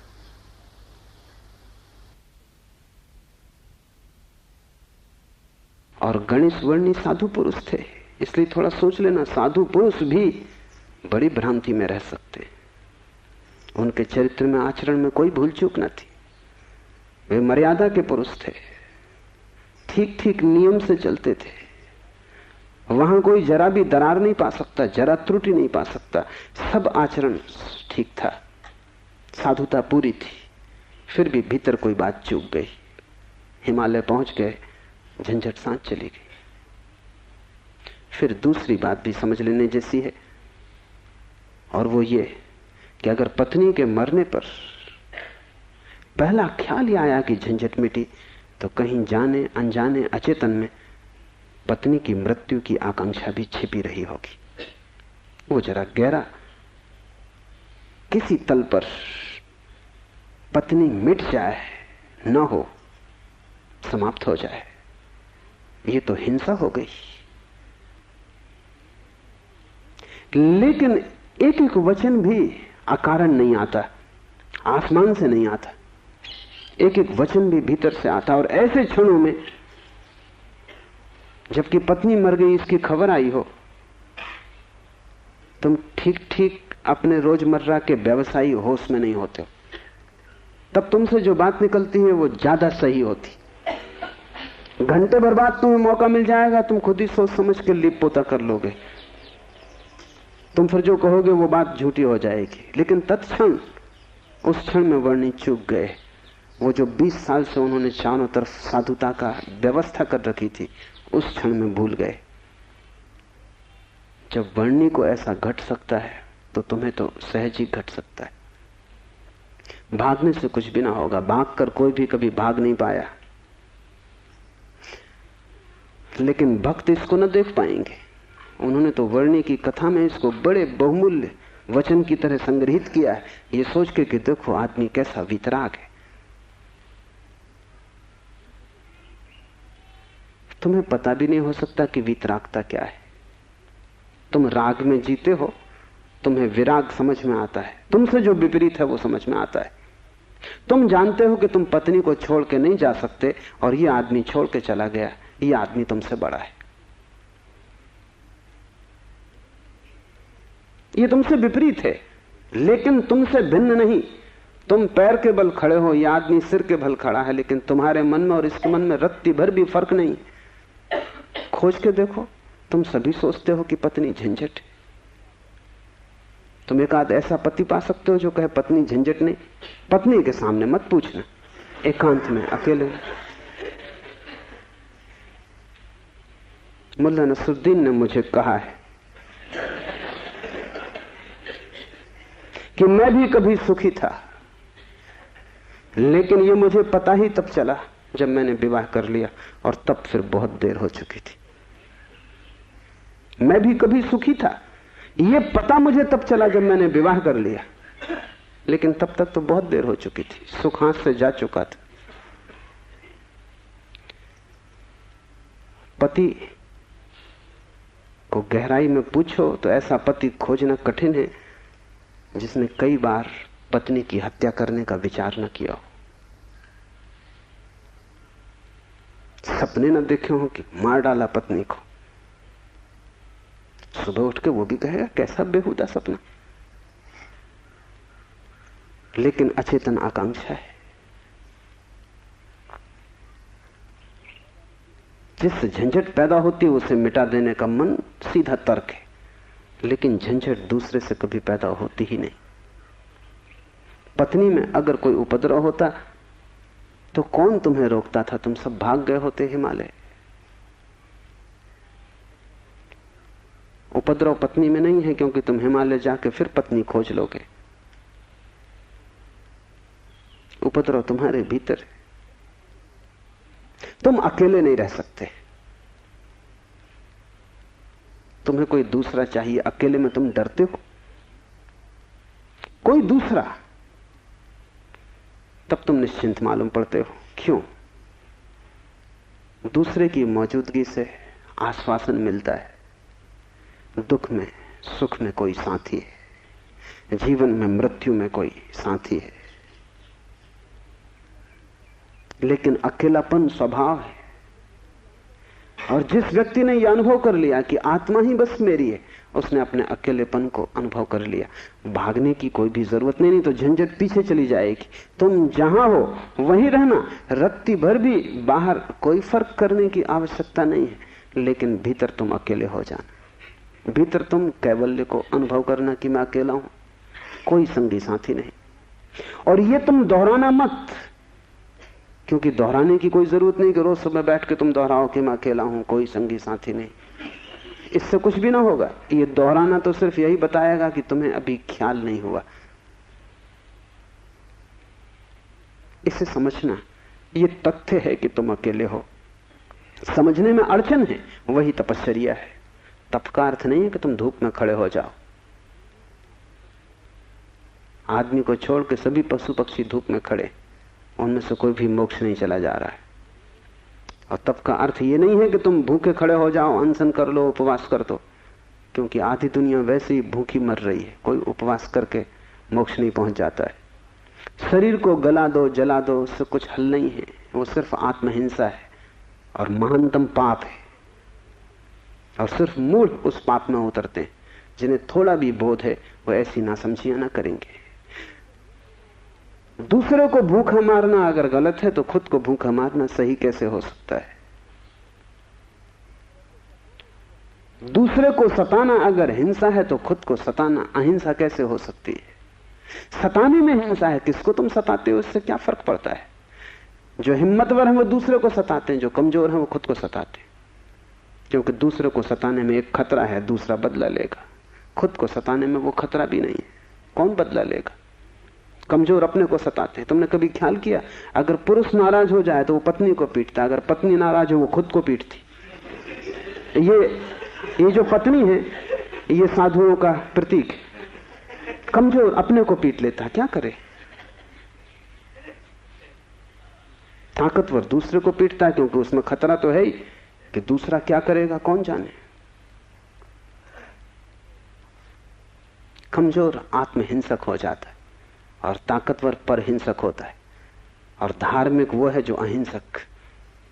और गणेश वर्णी साधु पुरुष थे, इसलिए थोड़ा सोच लेना, साधु पुरुष भी बड़ी भ्रांति में रह सकते। उनके चरित्र में, आचरण में कोई भूल चूक न थी। वे मर्यादा के पुरुष थे, ठीक ठीक नियम से चलते थे। वहां कोई जरा भी दरार नहीं पा सकता, जरा त्रुटि नहीं पा सकता। सब आचरण ठीक था, साधुता पूरी थी। फिर भी भीतर कोई बात चूक गई। हिमालय पहुंच गए, झंझट सांस चली गई। फिर दूसरी बात भी समझ लेने जैसी है, और वो ये कि अगर पत्नी के मरने पर पहला ख्याल ही आया कि झंझट मिटी, तो कहीं जाने अनजाने अचेतन में पत्नी की मृत्यु की आकांक्षा भी छिपी रही होगी। वो जरा गहरा किसी तल पर पत्नी मिट जाए, न हो, समाप्त हो जाए, ये तो हिंसा हो गई। लेकिन एक एक वचन भी अकारण नहीं आता, आसमान से नहीं आता। एक एक वचन भी भीतर से आता। और ऐसे क्षणों में जबकि पत्नी मर गई इसकी खबर आई हो, तुम ठीक ठीक अपने रोजमर्रा के व्यवसायी होश में नहीं होते हो, तब तुमसे जो बात निकलती है वो ज्यादा सही होती। घंटे भर बाद तुम्हें मौका मिल जाएगा, तुम खुद ही सोच समझ के लिप पोता कर लोगे, तुम फिर जो कहोगे वो बात झूठी हो जाएगी। लेकिन तत्क्षण, उस क्षण में वर्णी चूक गए। वो जो 20 साल से उन्होंने चारों तरफ साधुता का व्यवस्था कर रखी थी, उस क्षण में भूल गए। जब वर्णी को ऐसा घट सकता है तो तुम्हें तो सहज ही घट सकता है। भागने से कुछ भी ना होगा, भागकर कोई भी कभी भाग नहीं पाया। लेकिन भक्त इसको न देख पाएंगे। उन्होंने तो वर्णी की कथा में इसको बड़े बहुमूल्य वचन की तरह संग्रहित किया है, ये सोच के कि देखो आदमी कैसा वितराग है। तुम्हें पता भी नहीं हो सकता कि वितरागता क्या है। तुम राग में जीते हो, तुम्हें विराग समझ में आता है, तुमसे जो विपरीत है वो समझ में आता है। तुम जानते हो कि तुम पत्नी को छोड़ के नहीं जा सकते और ये आदमी छोड़ के चला गया, ये आदमी तुमसे बड़ा है, ये तुमसे विपरीत है, लेकिन तुमसे भिन्न नहीं। तुम पैर के बल खड़े हो, यह आदमी सिर के बल खड़ा है, लेकिन तुम्हारे मन में और इसके मन में रत्ती भर भी फर्क नहीं। खोज के देखो, तुम सभी सोचते हो कि पत्नी झंझट है। तुम एक आध ऐसा पति पा सकते हो जो कहे पत्नी झंझट नहीं। पत्नी के सामने मत पूछना, एकांत में अकेले। मुल्ला नसरुद्दीन ने मुझे कहा है कि मैं भी कभी सुखी था, लेकिन ये मुझे पता ही तब चला जब मैंने विवाह कर लिया, और तब फिर बहुत देर हो चुकी थी। मैं भी कभी सुखी था, ये पता मुझे तब चला जब मैंने विवाह कर लिया, लेकिन तब तक तो बहुत देर हो चुकी थी, सुख हाथ से जा चुका था। पति को गहराई में पूछो तो ऐसा पति खोजना कठिन है जिसने कई बार पत्नी की हत्या करने का विचार न किया हो, सपने न देखे हो कि मार डाला पत्नी को। सुबह उठ के वो भी कहेगा कैसा बेहुदा सपना, लेकिन अचेतन आकांक्षा है। जिससे झंझट पैदा होती है उसे मिटा देने का मन सीधा तर्क है, लेकिन झंझट दूसरे से कभी पैदा होती ही नहीं। पत्नी में अगर कोई उपद्रव होता तो कौन तुम्हें रोकता था? तुम सब भाग गए होते हिमालय। उपद्रव पत्नी में नहीं है, क्योंकि तुम हिमालय जाके फिर पत्नी खोज लोगे। उपद्रव तुम्हारे भीतर है। तुम अकेले नहीं रह सकते, तुम्हें कोई दूसरा चाहिए। अकेले में तुम डरते हो, कोई दूसरा, तब तुम निश्चिंत मालूम पड़ते हो। क्यों? दूसरे की मौजूदगी से आश्वासन मिलता है। दुख में सुख में कोई साथी है, जीवन में मृत्यु में कोई साथी है। लेकिन अकेलापन स्वभाव है, और जिस व्यक्ति ने यह अनुभव कर लिया कि आत्मा ही बस मेरी है, उसने अपने अकेलेपन को अनुभव कर लिया। भागने की कोई भी जरूरत नहीं तो झंझट पीछे चली जाएगी। तुम जहां हो वहीं रहना, रत्ती भर भी बाहर कोई फर्क करने की आवश्यकता नहीं है, लेकिन भीतर तुम अकेले हो जाना। भीतर तुम कैवल्य को अनुभव करना कि मैं अकेला हूं, कोई संगी साथी नहीं। और ये तुम दोहराना मत, क्योंकि दोहराने की कोई जरूरत नहीं कि रोज सुबह बैठ के तुम दोहराओ कि मैं अकेला हूं, कोई संगी साथी नहीं। इससे कुछ भी ना होगा। ये दोहराना तो सिर्फ यही बताएगा कि तुम्हें अभी ख्याल नहीं हुआ। इसे समझना, ये तथ्य है कि तुम अकेले हो। समझने में अड़चन है, वही तपश्चर्या है। तप का अर्थ नहीं है कि तुम धूप में खड़े हो जाओ। आदमी को छोड़ के सभी पशु पक्षी धूप में खड़े, उनमें से कोई भी मोक्ष नहीं चला जा रहा है। और तप का अर्थ ये नहीं है कि तुम भूखे खड़े हो जाओ, अनशन कर लो, उपवास कर दो, क्योंकि आधी दुनिया वैसे ही भूखी मर रही है। कोई उपवास करके मोक्ष नहीं पहुंच जाता है। शरीर को गला दो, जला दो, उससे कुछ हल नहीं है। वो सिर्फ आत्महिंसा है और महानतम पाप है। और सिर्फ मूढ़ उस पाप में उतरते हैं। जिन्हें थोड़ा भी बोध है वो ऐसी नासमझियां ना करेंगे। दूसरे को भूखा मारना अगर गलत है तो खुद को भूखा मारना सही कैसे हो सकता है? दूसरे को सताना अगर हिंसा है तो खुद को सताना अहिंसा कैसे हो सकती है? सताने में हिंसा है, किसको तुम सताते हो इससे क्या फर्क पड़ता है? जो हिम्मतवर है वो दूसरे को सताते हैं, जो कमजोर है वो खुद को सताते हैं। क्योंकि दूसरे को सताने में एक खतरा है, दूसरा बदला लेगा। खुद को सताने में वो खतरा भी नहीं है, कौन बदला लेगा? कमजोर अपने को सताते हैं। तुमने कभी ख्याल किया, अगर पुरुष नाराज हो जाए तो वो पत्नी को पीटता, अगर पत्नी नाराज हो वो खुद को पीटती। ये जो पत्नी है ये साधुओं का प्रतीक है। कमजोर अपने को पीट लेता, क्या करे? ताकतवर दूसरे को पीटता है, क्योंकि उसमें खतरा तो है ही कि दूसरा क्या करेगा कौन जाने। कमजोर आत्महिंसक हो जाता है और ताकतवर परहिंसक होता है। और धार्मिक वो है जो अहिंसक,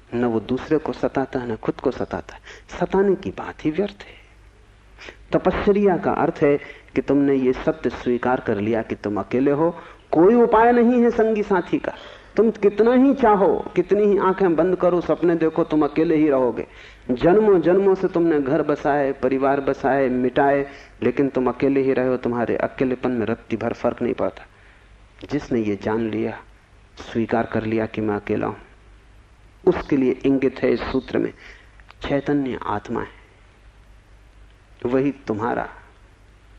न वो दूसरे को सताता है न खुद को सताता है। सताने की बात ही व्यर्थ है। तपश्चर्या का अर्थ है कि तुमने ये सत्य स्वीकार कर लिया कि तुम अकेले हो, कोई उपाय नहीं है संगी साथी का। तुम कितना ही चाहो, कितनी ही आंखें बंद करो, सपने देखो, तुम अकेले ही रहोगे। जन्मों जन्मों से तुमने घर बसाए, परिवार बसाए, मिटाए, लेकिन तुम अकेले ही रहे हो। तुम्हारे अकेलेपन में रत्ती भर फर्क नहीं पड़ता। जिसने ये जान लिया, स्वीकार कर लिया कि मैं अकेला हूं, उसके लिए इंगित है इस सूत्र में चैतन्य आत्मा है, वही तुम्हारा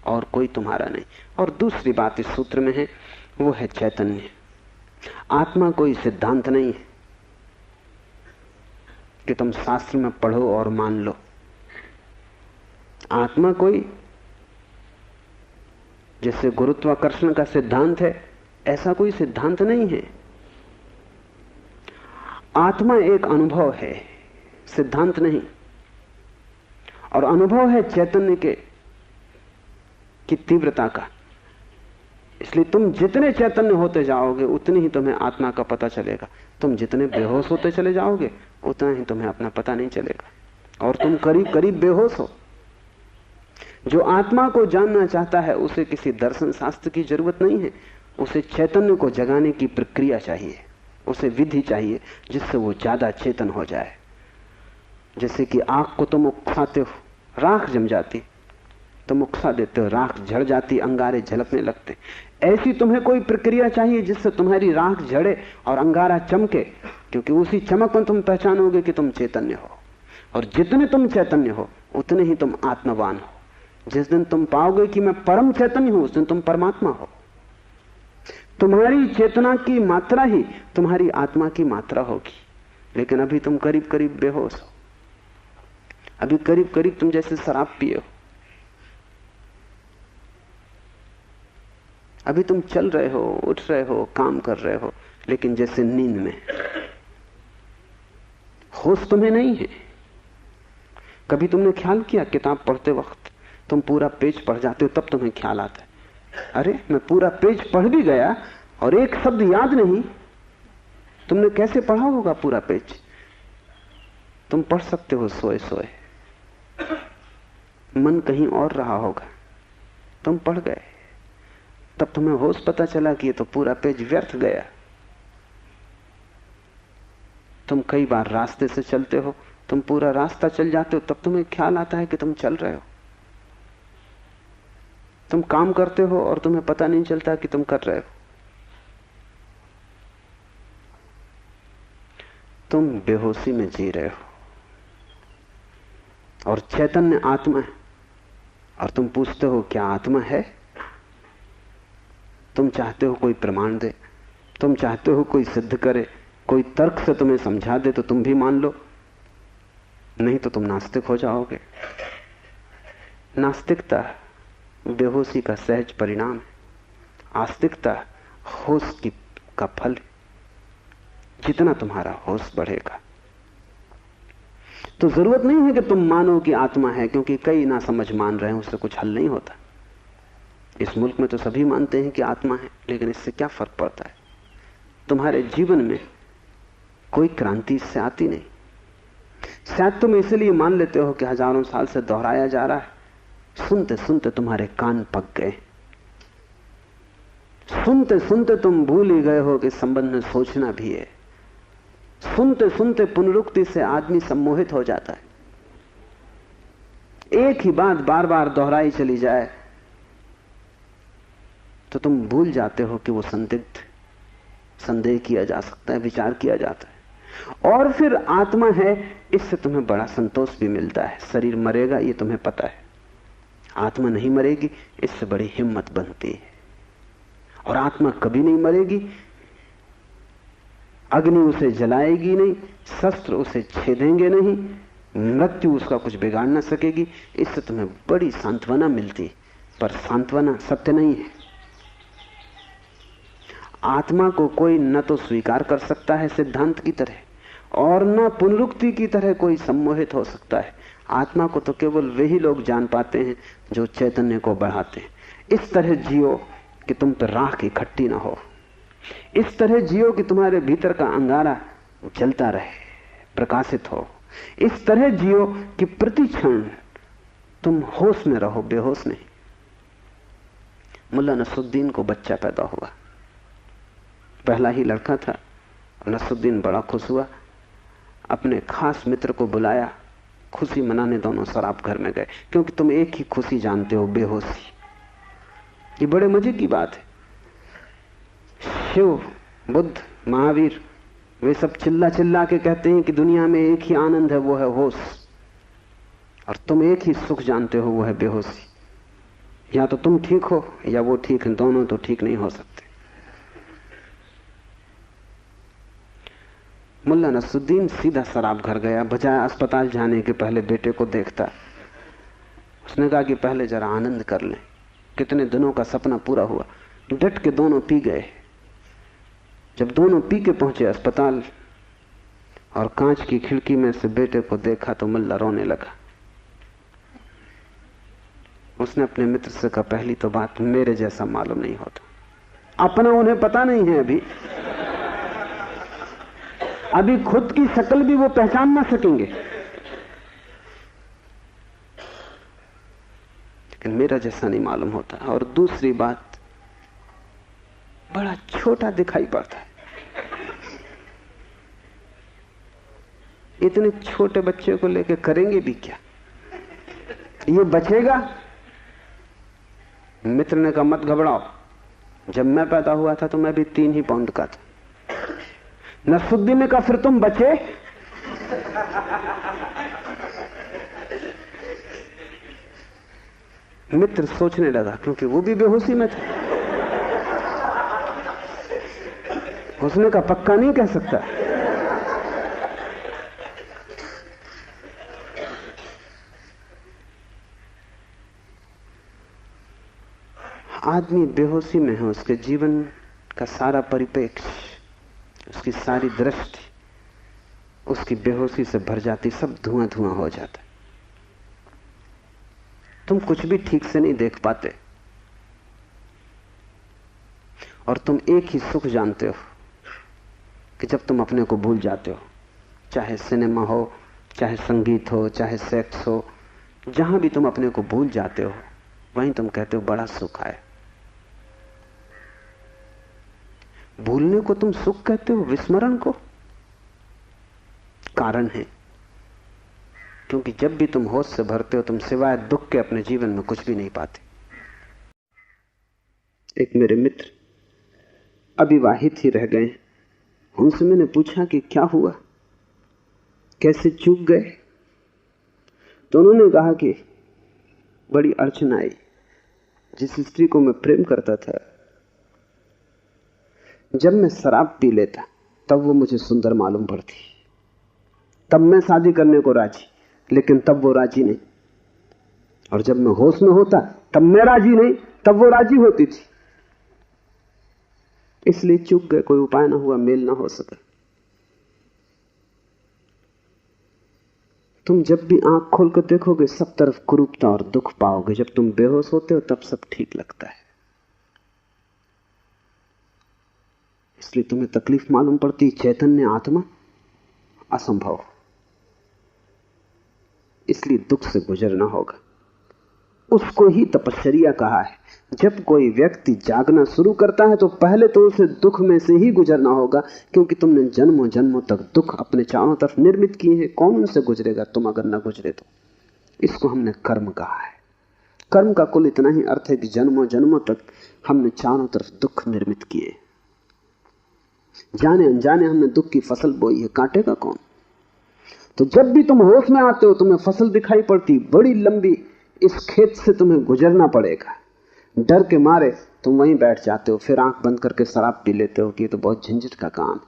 और कोई तुम्हारा नहीं। और दूसरी बात इस सूत्र में है, वो है चैतन्य। आत्मा कोई सिद्धांत नहीं है कि तुम शास्त्र में पढ़ो और मान लो। आत्मा कोई, जैसे गुरुत्वाकर्षण का सिद्धांत है, ऐसा कोई सिद्धांत नहीं है। आत्मा एक अनुभव है, सिद्धांत नहीं। और अनुभव है चैतन्य की तीव्रता का। इसलिए तुम जितने चैतन्य होते जाओगे उतनी ही तुम्हें आत्मा का पता चलेगा। तुम जितने बेहोश होते चले जाओगे उतना ही तुम्हें अपना पता नहीं चलेगा, और तुम करीब करीब बेहोश हो। जो आत्मा को जानना चाहता है उसे किसी दर्शन शास्त्र की जरूरत नहीं है, उसे चैतन्य को जगाने की प्रक्रिया चाहिए, उसे विधि चाहिए जिससे वो ज्यादा चेतन हो जाए। जैसे कि आग को तुम उकसाते हो, राख जम जाती, तुम उकसा देते हो, राख झड़ जाती, अंगारे झलकने लगते। ऐसी तुम्हें कोई प्रक्रिया चाहिए जिससे तुम्हारी राख झड़े और अंगारा चमके, क्योंकि उसी चमक में तुम पहचानोगे कि तुम चैतन्य हो। और जितने तुम चैतन्य हो उतने ही तुम आत्मवान हो। जिस दिन तुम पाओगे कि मैं परम चैतन्य हूं, उस दिन तुम परमात्मा हो। तुम्हारी चेतना की मात्रा ही तुम्हारी आत्मा की मात्रा होगी। लेकिन अभी तुम करीब करीब बेहोश हो, अभी करीब करीब तुम जैसे शराब पिए हो। अभी तुम चल रहे हो, उठ रहे हो, काम कर रहे हो, लेकिन जैसे नींद में। होश तुम्हें नहीं है। कभी तुमने ख्याल किया, किताब पढ़ते वक्त तुम पूरा पेज पढ़ जाते हो, तब तुम्हें ख्याल आता है, अरे मैं पूरा पेज पढ़ भी गया और एक शब्द याद नहीं। तुमने कैसे पढ़ा होगा पूरा पेज? तुम पढ़ सकते हो सोए सोए, मन कहीं और रहा होगा, तुम पढ़ गए, तब तुम्हें होश पता चला कि ये तो पूरा पेज व्यर्थ गया। तुम कई बार रास्ते से चलते हो, तुम पूरा रास्ता चल जाते हो, तब तुम्हें ख्याल आता है कि तुम चल रहे हो। तुम काम करते हो और तुम्हें पता नहीं चलता कि तुम कर रहे हो। तुम बेहोशी में जी रहे हो और चैतन्य आत्मा है। और तुम पूछते हो क्या आत्मा है? तुम चाहते हो कोई प्रमाण दे, तुम चाहते हो कोई सिद्ध करे, कोई तर्क से तुम्हें समझा दे तो तुम भी मान लो, नहीं तो तुम नास्तिक हो जाओगे। नास्तिकता बेहोशी का सहज परिणाम है, आस्तिकता होश का फल है। जितना तुम्हारा होश बढ़ेगा, तो जरूरत नहीं है कि तुम मानो कि आत्मा है, क्योंकि कई ना समझ मान रहे हैं, उससे कुछ हल नहीं होता। इस मुल्क में तो सभी मानते हैं कि आत्मा है, लेकिन इससे क्या फर्क पड़ता है? तुम्हारे जीवन में कोई क्रांति इससे आती नहीं। शायद तुम इसलिए मान लेते हो कि हजारों साल से दोहराया जा रहा है। सुनते सुनते तुम्हारे कान पक गए, सुनते सुनते तुम भूल ही गए हो कि संबंध में सोचना भी है। सुनते सुनते पुनरुक्ति से आदमी सम्मोहित हो जाता है। एक ही बात बार बार दोहराई चली जाए तो तुम भूल जाते हो कि वो संदिग्ध, संदेह किया जा सकता है, विचार किया जाता है। और फिर आत्मा है, इससे तुम्हें बड़ा संतोष भी मिलता है। शरीर मरेगा ये तुम्हें पता है, आत्मा नहीं मरेगी इससे बड़ी हिम्मत बनती है। और आत्मा कभी नहीं मरेगी, अग्नि उसे जलाएगी नहीं, शस्त्र उसे छेदेंगे नहीं, मृत्यु उसका कुछ बिगाड़ ना सकेगी। इससे तुम्हें बड़ी सांत्वना मिलती, पर सांत्वना सत्य नहीं है। आत्मा को कोई न तो स्वीकार कर सकता है सिद्धांत की तरह, और न पुनरुक्ति की तरह कोई सम्मोहित हो सकता है। आत्मा को तो केवल वही लोग जान पाते हैं जो चैतन्य को बढ़ाते हैं। इस तरह जियो कि तुम पर राख इकट्ठी ना हो, इस तरह जियो कि तुम्हारे भीतर का अंगारा जलता रहे, प्रकाशित हो। इस तरह जियो कि प्रति क्षण तुम होश में रहो, बेहोश नहीं। मुल्ला नसरुद्दीन को बच्चा पैदा हुआ, पहला ही लड़का था। नसरुद्दीन बड़ा खुश हुआ, अपने खास मित्र को बुलाया, खुशी मनाने दोनों शराब घर में गए। क्योंकि तुम एक ही खुशी जानते हो, बेहोशी। ये बड़े मजे की बात है। शिव, बुद्ध, महावीर, वे सब चिल्ला चिल्ला के कहते हैं कि दुनिया में एक ही आनंद है, वो है होश। और तुम एक ही सुख जानते हो, वो है बेहोशी। या तो तुम ठीक हो या वो ठीक है, दोनों तो ठीक नहीं हो सकते। मुल्ला नसरुद्दीन सीधा शराब घर गया, बजाय अस्पताल जाने के पहले बेटे को देखता। उसने कहा कि पहले जरा आनंद कर लें, कितने दिनों का सपना पूरा हुआ। डट के दोनों पी गए। जब दोनों पी के पहुंचे अस्पताल और कांच की खिड़की में से बेटे को देखा तो मुल्ला रोने लगा। उसने अपने मित्र से कहा, पहली तो बात मेरे जैसा मालूम नहीं होता। अपना उन्हें पता नहीं है, अभी खुद की शक्ल भी वो पहचान ना सकेंगे, लेकिन मेरा जैसा नहीं मालूम होता। और दूसरी बात, बड़ा छोटा दिखाई पड़ता है। इतने छोटे बच्चे को लेके करेंगे भी क्या? ये बचेगा? मित्र ने कहा, मत घबराओ, जब मैं पैदा हुआ था तो मैं भी 3 ही पाउंड का था। नसरुद्दीन ने कहा, फिर तुम बचे? मित्र सोचने लगा, क्योंकि वो भी बेहोशी में था। उसने कहा, पक्का नहीं कह सकता। आदमी बेहोशी में है, उसके जीवन का सारा परिप्रेक्ष्य, उसकी सारी दृष्टि उसकी बेहोशी से भर जाती, सब धुआं धुआं हो जाता है। तुम कुछ भी ठीक से नहीं देख पाते, और तुम एक ही सुख जानते हो कि जब तुम अपने को भूल जाते हो, चाहे सिनेमा हो, चाहे संगीत हो, चाहे सेक्स हो, जहां भी तुम अपने को भूल जाते हो वहीं तुम कहते हो बड़ा सुख आया। भूलने को तुम सुख कहते हो, विस्मरण को? कारण है, क्योंकि जब भी तुम होश से भरते हो तुम सिवाय दुख के अपने जीवन में कुछ भी नहीं पाते। एक मेरे मित्र अविवाहित ही रह गए, उनसे मैंने पूछा कि क्या हुआ, कैसे चूक गए? तो उन्होंने कहा कि बड़ी अड़चन आई। जिस स्त्री को मैं प्रेम करता था, जब मैं शराब पी लेता तब वो मुझे सुंदर मालूम पड़ती, तब मैं शादी करने को राजी, लेकिन तब वो राजी नहीं। और जब मैं होश में होता तब मैं राजी नहीं, तब वो राजी होती थी। इसलिए चूक गए, कोई उपाय ना हुआ, मेल ना हो सका। तुम जब भी आंख खोल कर देखोगे सब तरफ कुरूपता और दुख पाओगे। जब तुम बेहोश होते हो तब सब ठीक लगता है। इसलिए तुम्हें तकलीफ मालूम पड़ती, चैतन्य आत्मा असंभव, इसलिए दुख से गुजरना होगा। उसको ही तपश्चर्या कहा है। जब कोई व्यक्ति जागना शुरू करता है तो पहले तो उसे दुख में से ही गुजरना होगा, क्योंकि तुमने जन्मों जन्मों तक दुख अपने चारों तरफ निर्मित किए हैं। कौन उनसे गुजरेगा तुम अगर ना गुजरे तो? इसको हमने कर्म कहा है। कर्म का कुल इतना ही अर्थ है कि जन्मों जन्मों तक हमने चारों तरफ दुख निर्मित किए। जाने अनजाने हमने दुख की फसल बोई है, काटेगा कौन? तो जब भी तुम होश में आते हो तुम्हें फसल दिखाई पड़ती, बड़ी लंबी, इस खेत से तुम्हें गुजरना पड़ेगा। डर के मारे तुम वहीं बैठ जाते हो, फिर आंख बंद करके शराब पी लेते हो कि ये तो बहुत झंझट का काम है।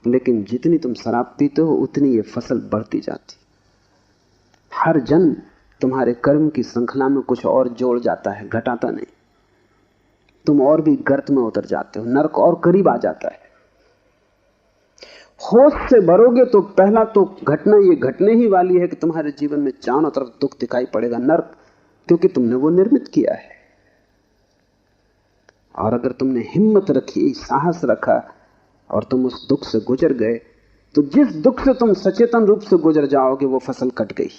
लेकिन जितनी तुम शराब पीते हो उतनी ये फसल बढ़ती जाती। हर जन्म तुम्हारे कर्म की श्रृंखला में कुछ और जोड़ जाता है, घटाता नहीं। तुम और भी गर्त में उतर जाते हो, नरक और करीब आ जाता है। होश से भरोगे तो पहला तो घटना ये घटने ही वाली है कि तुम्हारे जीवन में चारों तरफ दुख दिखाई पड़ेगा, नरक, क्योंकि तुमने वो निर्मित किया है। और अगर तुमने हिम्मत रखी, साहस रखा और तुम उस दुख से गुजर गए, तो जिस दुख से तुम सचेतन रूप से गुजर जाओगे वो फसल कट गई।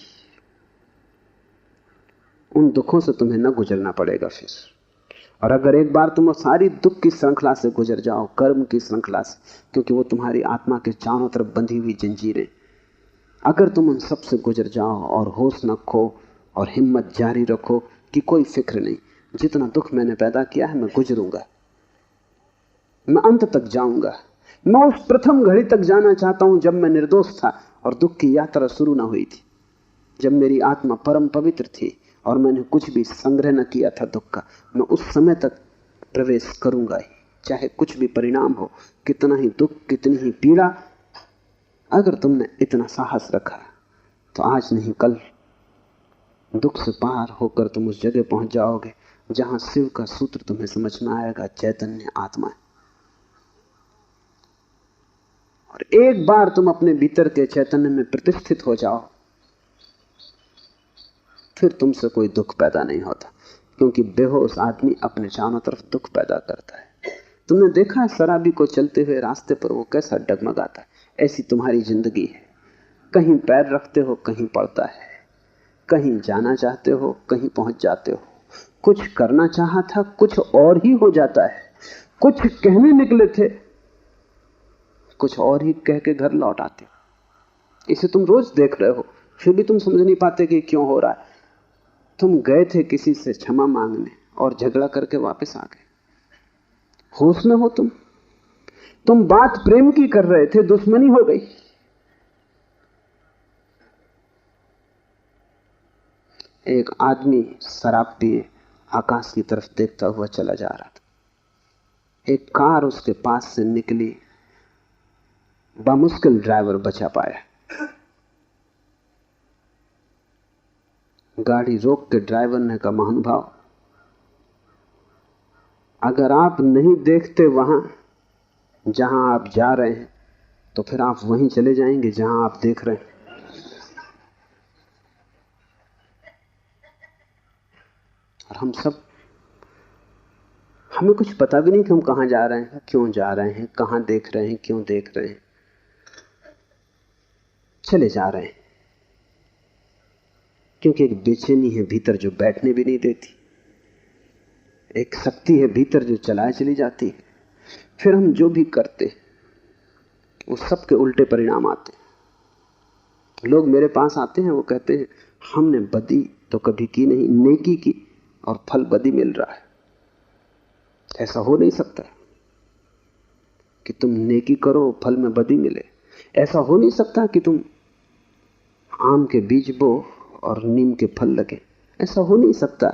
उन दुखों से तुम्हें न गुजरना पड़ेगा फिर। और अगर एक बार तुम सारी दुख की श्रृंखला से गुजर जाओ, कर्म की श्रृंखला से, क्योंकि वो तुम्हारी आत्मा के चारों तरफ बंधी हुई जंजीरें, अगर तुम उन सब से गुजर जाओ और होश न खो और हिम्मत जारी रखो कि कोई फिक्र नहीं, जितना दुख मैंने पैदा किया है मैं गुजरूंगा, मैं अंत तक जाऊंगा। मैं उस प्रथम घड़ी तक जाना चाहता हूं जब मैं निर्दोष था और दुख की यात्रा शुरू ना हुई थी, जब मेरी आत्मा परम पवित्र थी और मैंने कुछ भी संग्रह न किया था दुख का। मैं उस समय तक प्रवेश करूंगा ही, चाहे कुछ भी परिणाम हो, कितना ही दुख, कितनी ही पीड़ा। अगर तुमने इतना साहस रखा तो आज नहीं कल दुख से पार होकर तुम उस जगह पहुंच जाओगे जहां शिव का सूत्र तुम्हें समझ में आएगा, चैतन्य आत्मा है। और एक बार तुम अपने भीतर के चैतन्य में प्रतिष्ठित हो जाओ, फिर तुमसे कोई दुख पैदा नहीं होता, क्योंकि बेहोश आदमी अपने चारों तरफ दुख पैदा करता है। तुमने देखा है शराबी को चलते हुए रास्ते पर वो कैसा डगमगाता है? ऐसी तुम्हारी जिंदगी है, कहीं पैर रखते हो कहीं पड़ता है, कहीं जाना चाहते हो कहीं पहुंच जाते हो, कुछ करना चाहा था कुछ और ही हो जाता है, कुछ कहने निकले थे कुछ और ही कह के घर लौट आते हो। इसे तुम रोज देख रहे हो, फिर भी तुम समझ नहीं पाते कि क्यों हो रहा है। तुम गए थे किसी से क्षमा मांगने और झगड़ा करके वापस आ गए। होश में हो तुम बात प्रेम की कर रहे थे, दुश्मनी हो गई। एक आदमी शराब पिए आकाश की तरफ देखता हुआ चला जा रहा था। एक कार उसके पास से निकली, बामुश्किल ड्राइवर बचा पाया। गाड़ी रोक के ड्राइवर ने कहा, महानुभाव, अगर आप नहीं देखते वहां जहां आप जा रहे हैं तो फिर आप वहीं चले जाएंगे जहां आप देख रहे हैं। और हम सब, हमें कुछ पता भी नहीं कि हम कहां जा रहे हैं, क्यों जा रहे हैं, कहां देख रहे हैं, क्यों देख रहे हैं, चले जा रहे हैं। क्योंकि एक बेचैनी है भीतर जो बैठने भी नहीं देती, एक शक्ति है भीतर जो चलाए चली जाती है। फिर हम जो भी करते वो सबके उल्टे परिणाम आते हैं। लोग मेरे पास आते हैं, वो कहते हैं हमने बदी तो कभी की नहीं, नेकी की और फल बदी मिल रहा है। ऐसा हो नहीं सकता कि तुम नेकी करो फल में बदी मिले। ऐसा हो नहीं सकता कि तुम आम के बीज बो और नीम के फल लगे। ऐसा हो नहीं सकता।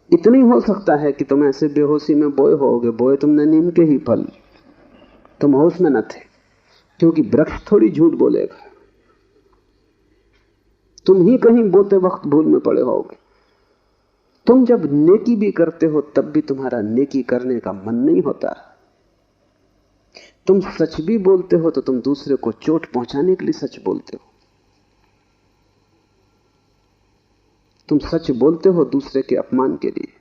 इतनी हो सकता है कि तुम ऐसे बेहोशी में बोए होगे, बोए तुमने नीम के ही फल, तुम होश में न थे, क्योंकि वृक्ष थोड़ी झूठ बोलेगा। तुम ही कहीं बोते वक्त भूल में पड़े होगे। तुम जब नेकी भी करते हो तब भी तुम्हारा नेकी करने का मन नहीं होता। तुम सच भी बोलते हो तो तुम दूसरे को चोट पहुंचाने के लिए सच बोलते हो। तुम सच बोलते हो दूसरे के अपमान के लिए।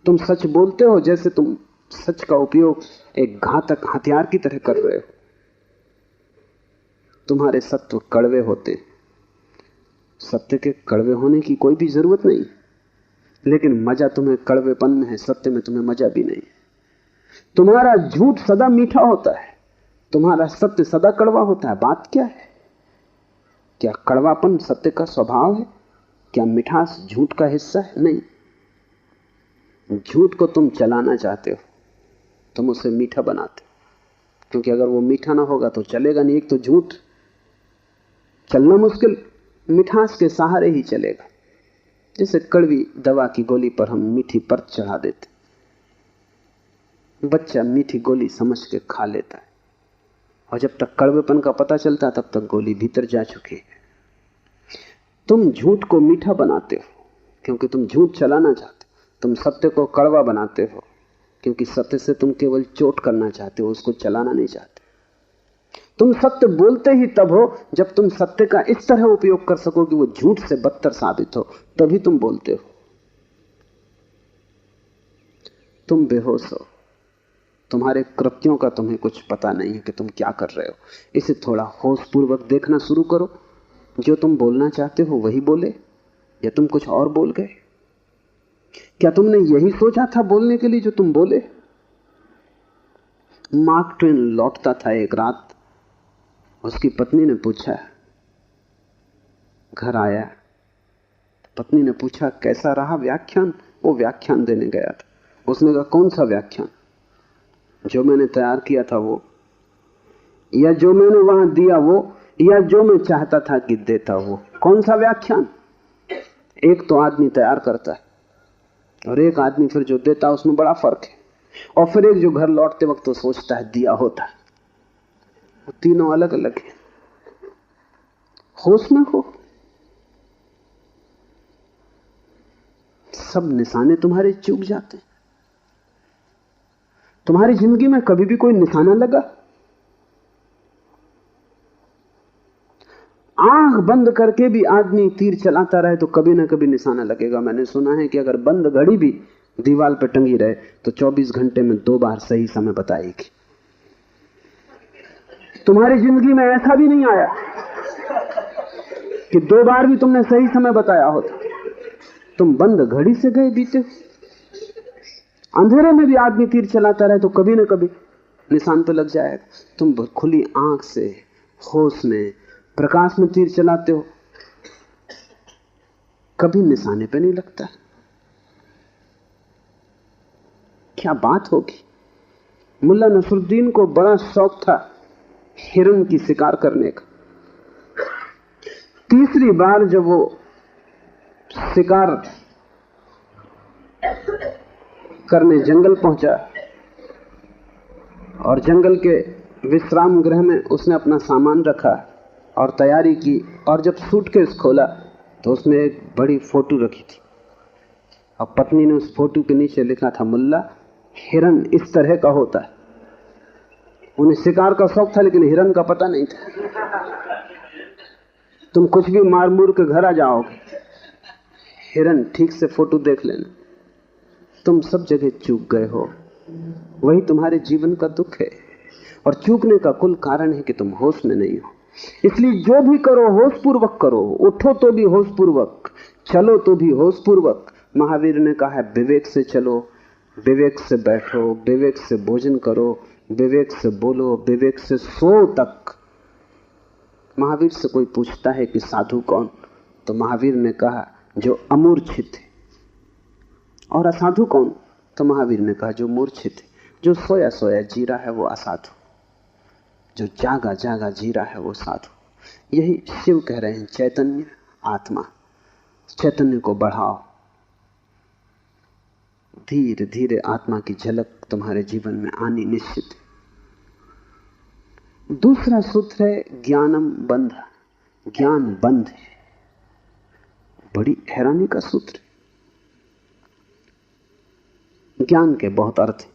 तुम सच बोलते हो जैसे तुम सच का उपयोग एक घातक हथियार की तरह कर रहे हो। तुम्हारे सत्य कड़वे होते, सत्य के कड़वे होने की कोई भी जरूरत नहीं, लेकिन मजा तुम्हें कड़वेपन में है, सत्य में तुम्हें मजा भी नहीं। तुम्हारा झूठ सदा मीठा होता है, तुम्हारा सत्य सदा कड़वा होता है। बात क्या है? क्या कड़वापन सत्य का स्वभाव है? क्या मिठास झूठ का हिस्सा है? नहीं। झूठ को तुम चलाना चाहते हो, तुम उसे मीठा बनाते, क्योंकि अगर वो मीठा ना होगा तो चलेगा नहीं। एक तो झूठ चलना मुश्किल, मिठास के सहारे ही चलेगा। जैसे कड़वी दवा की गोली पर हम मीठी परत चढ़ा देते, बच्चा मीठी गोली समझ के खा लेता है, और जब तक कड़वेपन का पता चलता तब तक गोली भीतर जा चुकी है। तुम झूठ को मीठा बनाते हो क्योंकि तुम झूठ चलाना चाहते हो। तुम सत्य को कड़वा बनाते हो क्योंकि सत्य से तुम केवल चोट करना चाहते हो, उसको चलाना नहीं चाहते। तुम सत्य बोलते ही तब हो जब तुम सत्य का इस तरह उपयोग कर सको कि वो झूठ से बदतर साबित हो, तभी तुम बोलते हो। तुम बेहोश हो, तुम्हारे कृत्यों का तुम्हें कुछ पता नहीं है कि तुम क्या कर रहे हो। इसे थोड़ा होशपूर्वक देखना शुरू करो। जो तुम बोलना चाहते हो वही बोले, या तुम कुछ और बोल गए? क्या तुमने यही सोचा था बोलने के लिए जो तुम बोले? मार्क ट्वेन लौटता था एक रात, उसकी पत्नी ने पूछा, घर आया, पत्नी ने पूछा कैसा रहा व्याख्यान? वो व्याख्यान देने गया था। उसने कहा कौन सा व्याख्यान? जो मैंने तैयार किया था वो, या जो मैंने वहां दिया वो, या जो मैं चाहता था कि देता वो? कौन सा व्याख्यान? एक तो आदमी तैयार करता है और एक आदमी फिर जो देता है, उसमें बड़ा फर्क है। और फिर एक जो घर लौटते वक्त तो सोचता है दिया होता है। वो तीनों अलग अलग हैं। होश में हो, सब निशाने तुम्हारे चूक जाते हैं। तुम्हारी जिंदगी में कभी भी कोई निशाना लगा? आंख बंद करके भी आदमी तीर चलाता रहे तो कभी ना कभी निशाना लगेगा। मैंने सुना है कि अगर बंद घड़ी भी दीवार पर टंगी रहे तो 24 घंटे में 2 बार सही समय बताएगी। तुम्हारी जिंदगी में ऐसा भी नहीं आया कि 2 बार भी तुमने सही समय बताया होता। तुम बंद घड़ी से गए बीते। अंधेरे में भी आदमी तीर चलाता रहे तो कभी ना कभी निशान तो लग जाएगा। तुम खुली आंख से होश में प्रकाश में तीर चलाते हो, कभी निशाने पे नहीं लगता। क्या बात होगी? मुल्ला नसरुद्दीन को बड़ा शौक था हिरन की शिकार करने का। तीसरी बार जब वो शिकार करने जंगल पहुंचा और जंगल के विश्राम गृह में उसने अपना सामान रखा और तैयारी की, और जब सूटकेस खोला तो उसमें एक बड़ी फोटो रखी थी और पत्नी ने उस फोटो के नीचे लिखा था, मुल्ला हिरन इस तरह का होता है। उन्हें शिकार का शौक था लेकिन हिरन का पता नहीं था। तुम कुछ भी मार मूर के घर आ जाओगे, हिरन ठीक से फोटो देख लेना। तुम सब जगह चूक गए हो, वही तुम्हारे जीवन का दुख है। और चूकने का कुल कारण है कि तुम होश में नहीं हो। इसलिए जो भी करो होश पूर्वक करो। उठो तो भी होश पूर्वक, चलो तो भी होश पूर्वक। महावीर ने कहा है विवेक से चलो, विवेक से बैठो, विवेक से भोजन करो, विवेक से बोलो, विवेक से सो तक। महावीर से कोई पूछता है कि साधु कौन, तो महावीर ने कहा जो अमूर्छित है। और असाधु कौन, तो महावीर ने कहा जो मूर्छित है। जो सोया सोया जी रहा है वो असाधु, जो जागा जागा जी रहा है वो साधु। यही शिव कह रहे हैं, चैतन्य आत्मा। चैतन्य को बढ़ाओ, धीरे धीरे आत्मा की झलक तुम्हारे जीवन में आनी निश्चित है। दूसरा सूत्र है ज्ञानम बंध। ज्ञान बंध है, बड़ी हैरानी का सूत्र है। ज्ञान के बहुत अर्थ हैं।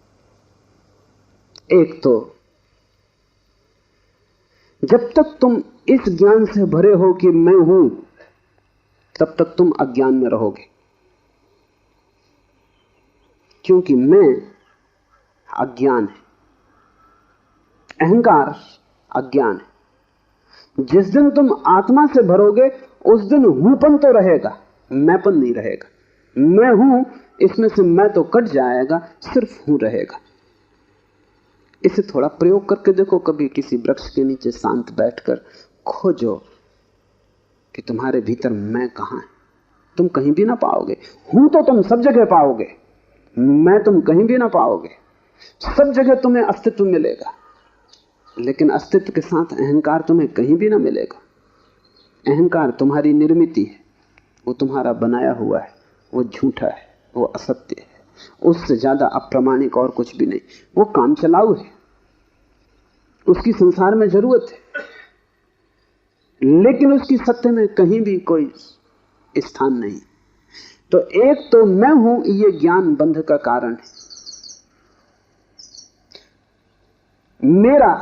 एक तो जब तक तुम इस ज्ञान से भरे हो कि मैं हूं, तब तक तुम अज्ञान में रहोगे, क्योंकि मैं अज्ञान है, अहंकार अज्ञान है। जिस दिन तुम आत्मा से भरोगे उस दिन हूंपन तो रहेगा, मैंपन नहीं रहेगा। मैं हूं, इसमें से मैं तो कट जाएगा, सिर्फ हूं रहेगा। इसे थोड़ा प्रयोग करके देखो। कभी किसी वृक्ष के नीचे शांत बैठकर खोजो कि तुम्हारे भीतर मैं कहां है। तुम कहीं भी ना पाओगे। हूं तो तुम सब जगह पाओगे, मैं तुम कहीं भी ना पाओगे। सब जगह तुम्हें अस्तित्व मिलेगा, लेकिन अस्तित्व के साथ अहंकार तुम्हें कहीं भी ना मिलेगा। अहंकार तुम्हारी निर्मिति है, वो तुम्हारा बनाया हुआ है, वो झूठा है, वो असत्य है, उससे ज्यादा अप्रामाणिक और कुछ भी नहीं। वो काम चलाऊ है, उसकी संसार में जरूरत है, लेकिन उसकी सत्य में कहीं भी कोई स्थान नहीं। तो एक तो मैं हूं, ये ज्ञान बंध का कारण है। मेरा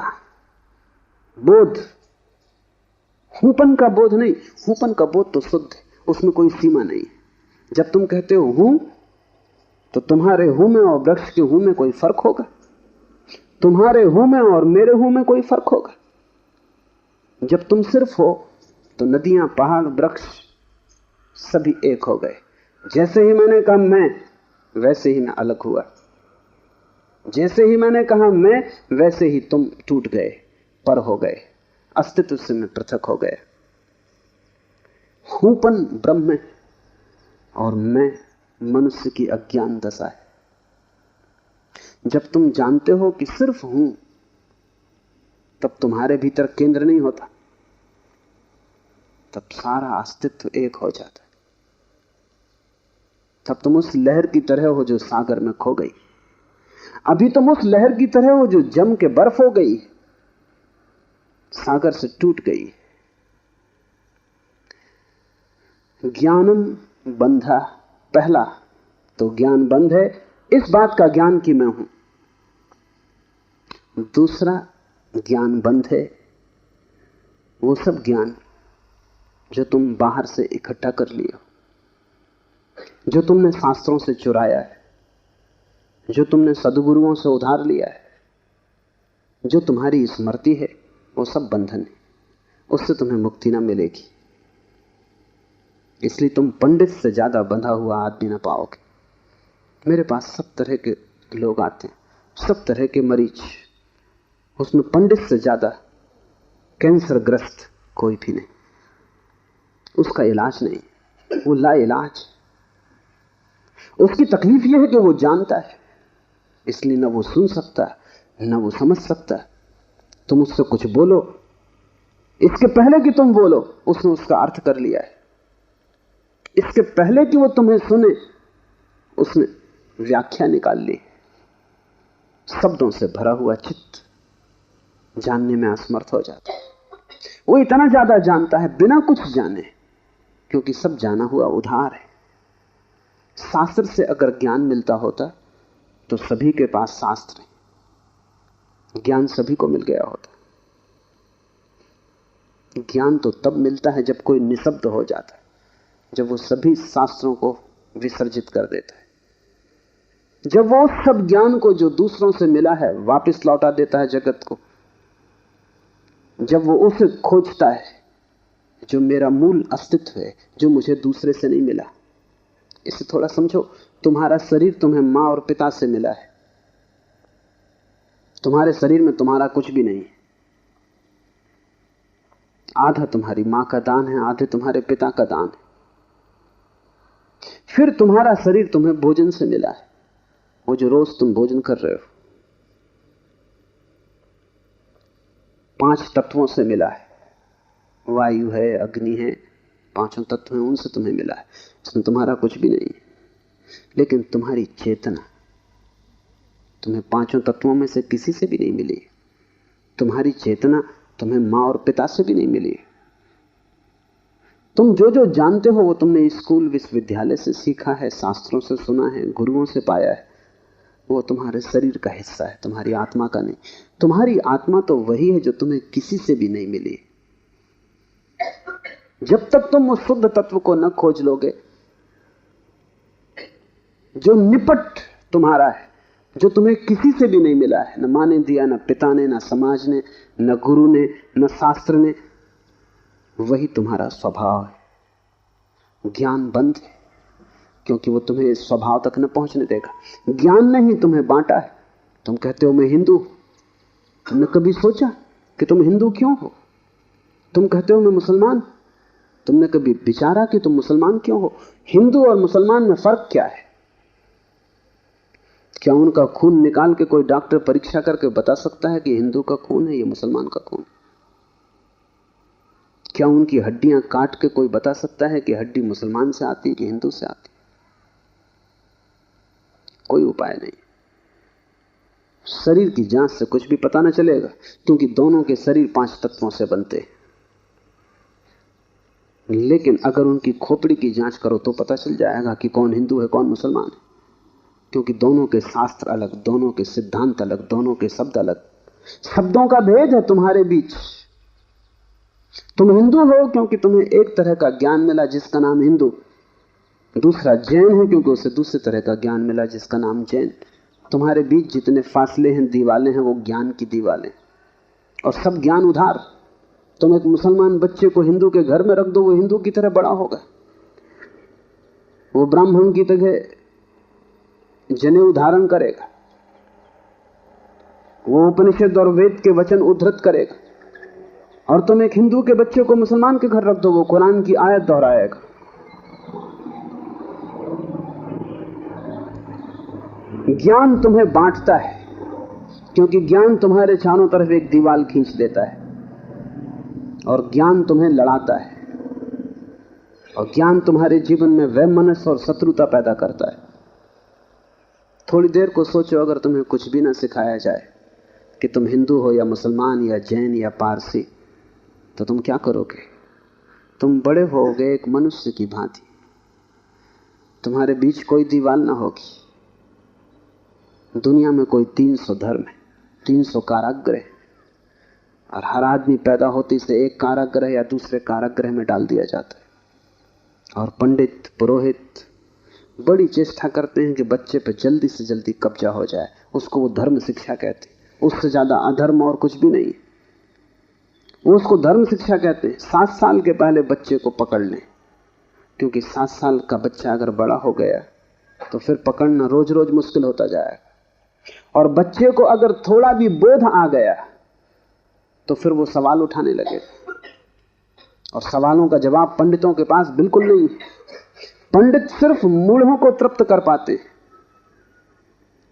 बोध हूपन का बोध नहीं, हूपन का बोध तो शुद्ध है, उसमें कोई सीमा नहीं। जब तुम कहते हो हूं, तो तुम्हारे हूं में और वृक्ष के हूं में कोई फर्क होगा? तुम्हारे हूं में और मेरे हूं में कोई फर्क होगा? जब तुम सिर्फ हो तो नदियां, पहाड़, वृक्ष सभी एक हो गए। जैसे ही मैंने कहा मैं, वैसे ही मैं अलग हुआ। जैसे ही मैंने कहा मैं, वैसे ही तुम टूट गए, पर हो गए, अस्तित्व से मैं पृथक हो गया। हूपन ब्रह्म है और मैं मनुष्य की अज्ञान दशा है। जब तुम जानते हो कि सिर्फ हूं, तब तुम्हारे भीतर केंद्र नहीं होता, तब सारा अस्तित्व एक हो जाता है। तब तुम उस लहर की तरह हो जो सागर में खो गई। अभी तुम उस लहर की तरह हो जो जम के बर्फ हो गई, सागर से टूट गई। ज्ञानम बंधा, पहला तो ज्ञान बंध है, इस बात का ज्ञान कि मैं हूं। दूसरा ज्ञान बंध है वो सब ज्ञान जो तुम बाहर से इकट्ठा कर लिए हो, जो तुमने शास्त्रों से चुराया है, जो तुमने सद्गुरुओं से उधार लिया है, जो तुम्हारी स्मृति है, वो सब बंधन है, उससे तुम्हें मुक्ति ना मिलेगी। इसलिए तुम पंडित से ज्यादा बंधा हुआ आदमी ना पाओगे। मेरे पास सब तरह के लोग आते हैं, सब तरह के मरीज, उसमें पंडित से ज्यादा कैंसर ग्रस्त कोई भी नहीं। उसका इलाज नहीं, वो ला इलाज। उसकी तकलीफ यह है कि वो जानता है, इसलिए ना वो सुन सकता ना वो समझ सकता। तुम उससे कुछ बोलो, इसके पहले कि तुम बोलो उसने उसका अर्थ कर लिया है। इसके पहले कि वो तुम्हें सुने उसने व्याख्या निकाल ली। शब्दों से भरा हुआ चित्त जानने में असमर्थ हो जाता है। वो इतना ज्यादा जानता है बिना कुछ जाने, क्योंकि सब जाना हुआ उधार है। शास्त्र से अगर ज्ञान मिलता होता तो सभी के पास शास्त्र है, ज्ञान सभी को मिल गया होता। ज्ञान तो तब मिलता है जब कोई निशब्द हो जाता है, जब वो सभी शास्त्रों को विसर्जित कर देता है, जब वो सब ज्ञान को जो दूसरों से मिला है वापस लौटा देता है जगत को, जब वो उसे खोजता है जो मेरा मूल अस्तित्व है, जो मुझे दूसरे से नहीं मिला। इसे थोड़ा समझो, तुम्हारा शरीर तुम्हें मां और पिता से मिला है। तुम्हारे शरीर में तुम्हारा कुछ भी नहीं है। आधा तुम्हारी मां का दान है, आधे तुम्हारे पिता का दान है। फिर तुम्हारा शरीर तुम्हें भोजन से मिला है, वो जो रोज तुम भोजन कर रहे हो। 5 तत्वों से मिला है, वायु है, अग्नि है, 5 तत्व हैं, उनसे तुम्हें मिला है। इसमें तुम्हारा कुछ भी नहीं है। लेकिन तुम्हारी चेतना तुम्हें 5 तत्वों में से किसी से भी नहीं मिली। तुम्हारी चेतना तुम्हें मां और पिता से भी नहीं मिली। तुम जो जो जानते हो वो तुमने स्कूल विश्वविद्यालय से सीखा है, शास्त्रों से सुना है, गुरुओं से पाया है। वो तुम्हारे शरीर का हिस्सा है, तुम्हारी आत्मा का नहीं। तुम्हारी आत्मा तो वही है जो तुम्हें किसी से भी नहीं मिली। जब तक तुम उस शुद्ध तत्व को न खोज लोगे जो निपट तुम्हारा है, जो तुम्हें किसी से भी नहीं मिला है, न मां ने दिया, न पिता ने, न समाज ने, न गुरु ने, न शास्त्र ने, वही तुम्हारा स्वभाव है। ज्ञान बंद है क्योंकि वो तुम्हें इस स्वभाव तक न पहुंचने देगा। ज्ञान ने ही तुम्हें बांटा है। तुम कहते हो मैं हिंदू, तुमने कभी सोचा कि तुम हिंदू क्यों हो? तुम कहते हो मैं मुसलमान, तुमने कभी विचारा कि तुम मुसलमान क्यों हो? हिंदू और मुसलमान में फर्क क्या है? क्या उनका खून निकाल के कोई डॉक्टर परीक्षा करके बता सकता है कि हिंदू का खून है, ये मुसलमान का खून? क्या उनकी हड्डियां काट के कोई बता सकता है कि हड्डी मुसलमान से आती है कि हिंदू से आती? कोई उपाय नहीं। शरीर की जांच से कुछ भी पता न चलेगा, क्योंकि दोनों के शरीर 5 तत्वों से बनते हैं। लेकिन अगर उनकी खोपड़ी की जांच करो तो पता चल जाएगा कि कौन हिंदू है कौन मुसलमान है, क्योंकि दोनों के शास्त्र अलग, दोनों के सिद्धांत अलग, दोनों के शब्द अलग। शब्दों का भेद है तुम्हारे बीच। तुम हिंदू हो क्योंकि तुम्हें एक तरह का ज्ञान मिला जिसका नाम हिंदू, दूसरा जैन है क्योंकि उसे दूसरे तरह का ज्ञान मिला जिसका नाम जैन। तुम्हारे बीच जितने फासले हैं, दीवालें हैं, वो ज्ञान की दीवालें, और सब ज्ञान उधार। तुम एक मुसलमान बच्चे को हिंदू के घर में रख दो, वो हिंदू की तरह बड़ा होगा, वो ब्राह्मण की तरह जनेऊ धारण करेगा, वो उपनिषद और वेद के वचन उद्धृत करेगा। और तुम एक हिंदू के बच्चे को मुसलमान के घर रख दो, वो कुरान की आयत दोहराएगा। ज्ञान तुम्हें बांटता है, क्योंकि ज्ञान तुम्हारे चारों तरफ एक दीवार खींच देता है, और ज्ञान तुम्हें लड़ाता है, और ज्ञान तुम्हारे जीवन में वैमनस्य और शत्रुता पैदा करता है। थोड़ी देर को सोचो, अगर तुम्हें कुछ भी ना सिखाया जाए कि तुम हिंदू हो या मुसलमान या जैन या पारसी, तो तुम क्या करोगे? तुम बड़े होगे एक मनुष्य की भांति। तुम्हारे बीच कोई दीवार ना होगी। दुनिया में कोई 300 धर्म है, 300 कारागृह, और हर आदमी पैदा होते से एक कारागृह या दूसरे कारागृह में डाल दिया जाता है। और पंडित पुरोहित बड़ी चेष्टा करते हैं कि बच्चे पे जल्दी से जल्दी कब्जा हो जाए। उसको वो धर्म शिक्षा कहते हैं। उससे ज्यादा अधर्म और कुछ भी नहीं, वो उसको धर्म शिक्षा कहते हैं। 7 साल के पहले बच्चे को पकड़ लें, क्योंकि 7 साल का बच्चा अगर बड़ा हो गया तो फिर पकड़ना रोज रोज मुश्किल होता जाएगा। और बच्चे को अगर थोड़ा भी बोध आ गया तो फिर वो सवाल उठाने लगेगा, और सवालों का जवाब पंडितों के पास बिल्कुल नहीं। पंडित सिर्फ मूढ़ों को तृप्त कर पाते।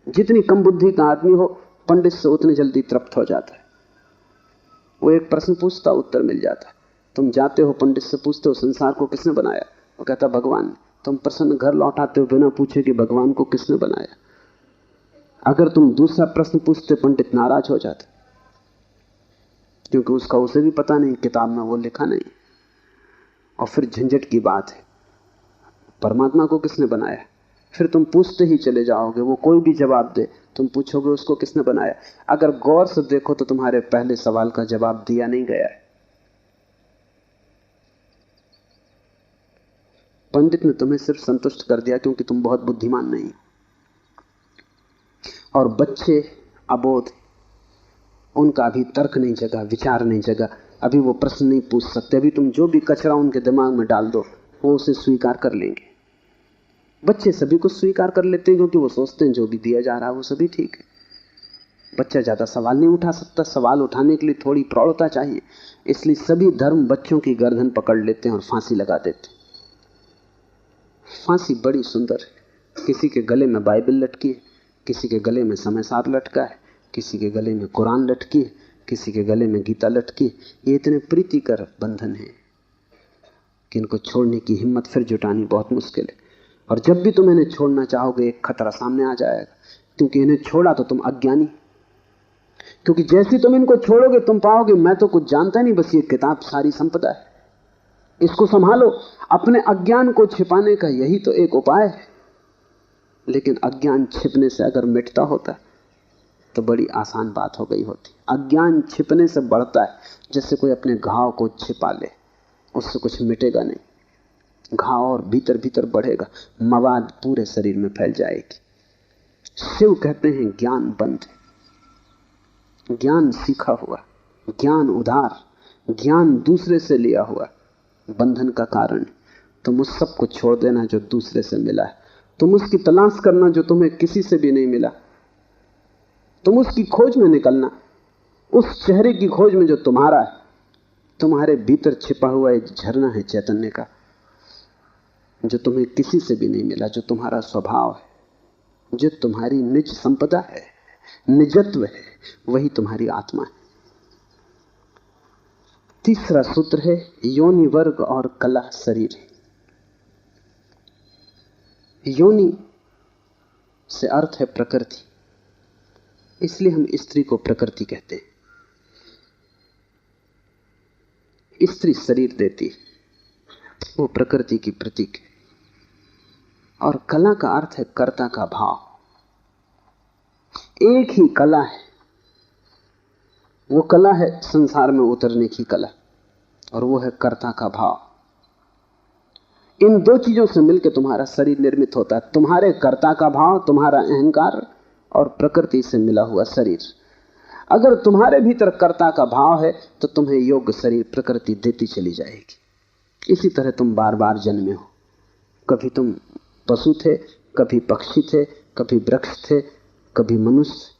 जितनी कम बुद्धि का आदमी हो, पंडित से उतनी जल्दी तृप्त हो जाता है। वो एक प्रश्न पूछता, उत्तर मिल जाता है। तुम जाते हो पंडित से पूछते हो संसार को किसने बनाया, वो कहता भगवान। तुम प्रश्न घर लौटाते हो बिना पूछे कि भगवान को किसने बनाया। अगर तुम दूसरा प्रश्न पूछते, पंडित नाराज हो जाते, क्योंकि उसका उसे भी पता नहीं, किताब में वो लिखा नहीं। और फिर झंझट की बात है, परमात्मा को किसने बनाया। फिर तुम पूछते ही चले जाओगे, वो कोई भी जवाब दे, तुम पूछोगे उसको किसने बनाया। अगर गौर से देखो तो तुम्हारे पहले सवाल का जवाब दिया नहीं गया है। पंडित ने तुम्हें सिर्फ संतुष्ट कर दिया क्योंकि तुम बहुत बुद्धिमान नहीं। और बच्चे अबोध, उनका अभी तर्क नहीं जगा, विचार नहीं जगा, अभी वो प्रश्न नहीं पूछ सकते। अभी तुम जो भी कचरा उनके दिमाग में डाल दो, वो उसे स्वीकार कर लेंगे। बच्चे सभी कुछ स्वीकार कर लेते हैं, क्योंकि वो सोचते हैं जो भी दिया जा रहा है वो सभी ठीक है। बच्चा ज्यादा सवाल नहीं उठा सकता, सवाल उठाने के लिए थोड़ी प्रौढ़ता चाहिए। इसलिए सभी धर्म बच्चों की गर्दन पकड़ लेते हैं और फांसी लगा देते। फांसी बड़ी सुंदर है। किसी के गले में बाइबल लटकी है, किसी के गले में समय-सार लटका है, किसी के गले में कुरान लटकी है, किसी के गले में गीता लटकी। ये इतने प्रीतिकर बंधन है कि इनको छोड़ने की हिम्मत फिर जुटानी बहुत मुश्किल है। और जब भी तुम इन्हें छोड़ना चाहोगे, एक खतरा सामने आ जाएगा, क्योंकि इन्हें छोड़ा तो तुम अज्ञानी। क्योंकि जैसे तुम इनको छोड़ोगे, तुम पाओगे मैं तो कुछ जानता नहीं, बस ये किताब सारी संपदा है, इसको संभालो। अपने अज्ञान को छिपाने का यही तो एक उपाय है। लेकिन अज्ञान छिपने से अगर मिटता होता तो बड़ी आसान बात हो गई होती। अज्ञान छिपने से बढ़ता है, जैसे कोई अपने घाव को छिपा ले, उससे कुछ मिटेगा नहीं। घाव और भीतर भीतर बढ़ेगा, मवाद पूरे शरीर में फैल जाएगी। शिव कहते हैं ज्ञान बंद है, ज्ञान सीखा हुआ, ज्ञान उधार, ज्ञान दूसरे से लिया हुआ बंधन का कारण। तुम उस सब को छोड़ देना जो दूसरे से मिला है, तुम उसकी तलाश करना जो तुम्हें किसी से भी नहीं मिला, तुम उसकी खोज में निकलना, उस चेहरे की खोज में जो तुम्हारा है। तुम्हारे भीतर छिपा हुआ एक झरना है चैतन्य का, जो तुम्हें किसी से भी नहीं मिला, जो तुम्हारा स्वभाव है। जो तुम्हारी निज संपदा है, निजत्व है, वही तुम्हारी आत्मा है। तीसरा सूत्र है योनि वर्ग और कला शरीर। योनि से अर्थ है प्रकृति, इसलिए हम स्त्री को प्रकृति कहते हैं। स्त्री शरीर देती है, वो प्रकृति की प्रतीक है। और कला का अर्थ है कर्ता का भाव। एक ही कला है, वो कला है संसार में उतरने की कला, और वो है कर्ता का भाव। इन दो चीजों से मिलकर तुम्हारा शरीर निर्मित होता है। तुम्हारे कर्ता का भाव, तुम्हारा अहंकार, और प्रकृति से मिला हुआ शरीर। अगर तुम्हारे भीतर कर्ता का भाव है तो तुम्हें योग्य शरीर प्रकृति देती चली जाएगी। इसी तरह तुम बार बार जन्मे हो। कभी तुम पशु थे, कभी पक्षी थे, कभी वृक्ष थे, कभी मनुष्य।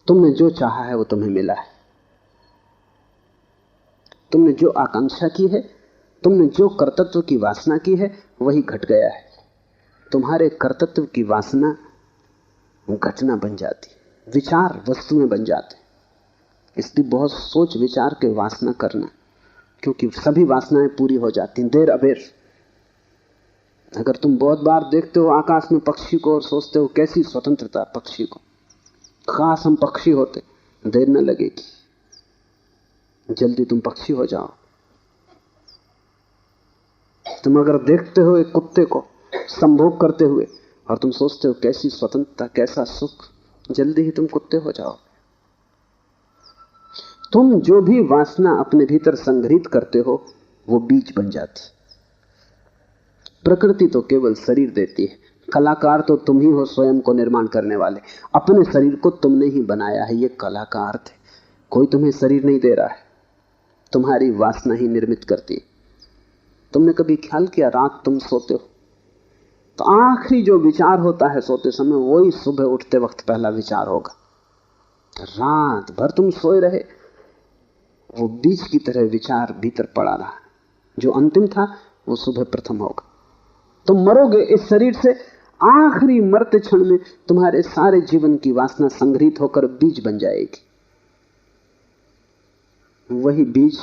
तुमने जो चाहा है वो तुम्हें मिला है। तुमने जो आकांक्षा की है, तुमने जो कर्तृत्व की वासना की है, वही घट गया है। तुम्हारे कर्तृत्व की वासना घटना बन जाती, विचार वस्तुएं बन जाते। इसलिए बहुत सोच विचार के वासना करना, क्योंकि सभी वासनाएं पूरी हो जाती देर अबेर। अगर तुम बहुत बार देखते हो आकाश में पक्षी को और सोचते हो कैसी स्वतंत्रता पक्षी को, खास हम पक्षी होते, देर न लगेगी, जल्दी तुम पक्षी हो जाओ। तुम अगर देखते हो एक कुत्ते को संभोग करते हुए और तुम सोचते हो कैसी स्वतंत्रता, कैसा सुख, जल्दी ही तुम कुत्ते हो जाओ। तुम जो भी वासना अपने भीतर संग्रहित करते हो वो बीज बन जाती। प्रकृति तो केवल शरीर देती है, कलाकार तो तुम ही हो, स्वयं को निर्माण करने वाले। अपने शरीर को तुमने ही बनाया है, ये कला का अर्थ है। कोई तुम्हें शरीर नहीं दे रहा है, तुम्हारी वासना ही निर्मित करती है। तुमने कभी ख्याल किया, रात तुम सोते हो तो आखिरी जो विचार होता है सोते समय, वही सुबह उठते वक्त पहला विचार होगा। रात भर तुम सोए रहे, वो बीज की तरह विचार भीतर पड़ा रहा, जो अंतिम था वो सुबह प्रथम होगा। तुम मरोगे इस शरीर से, आखिरी मरते क्षण में तुम्हारे सारे जीवन की वासना संग्रहित होकर बीज बन जाएगी। वही बीज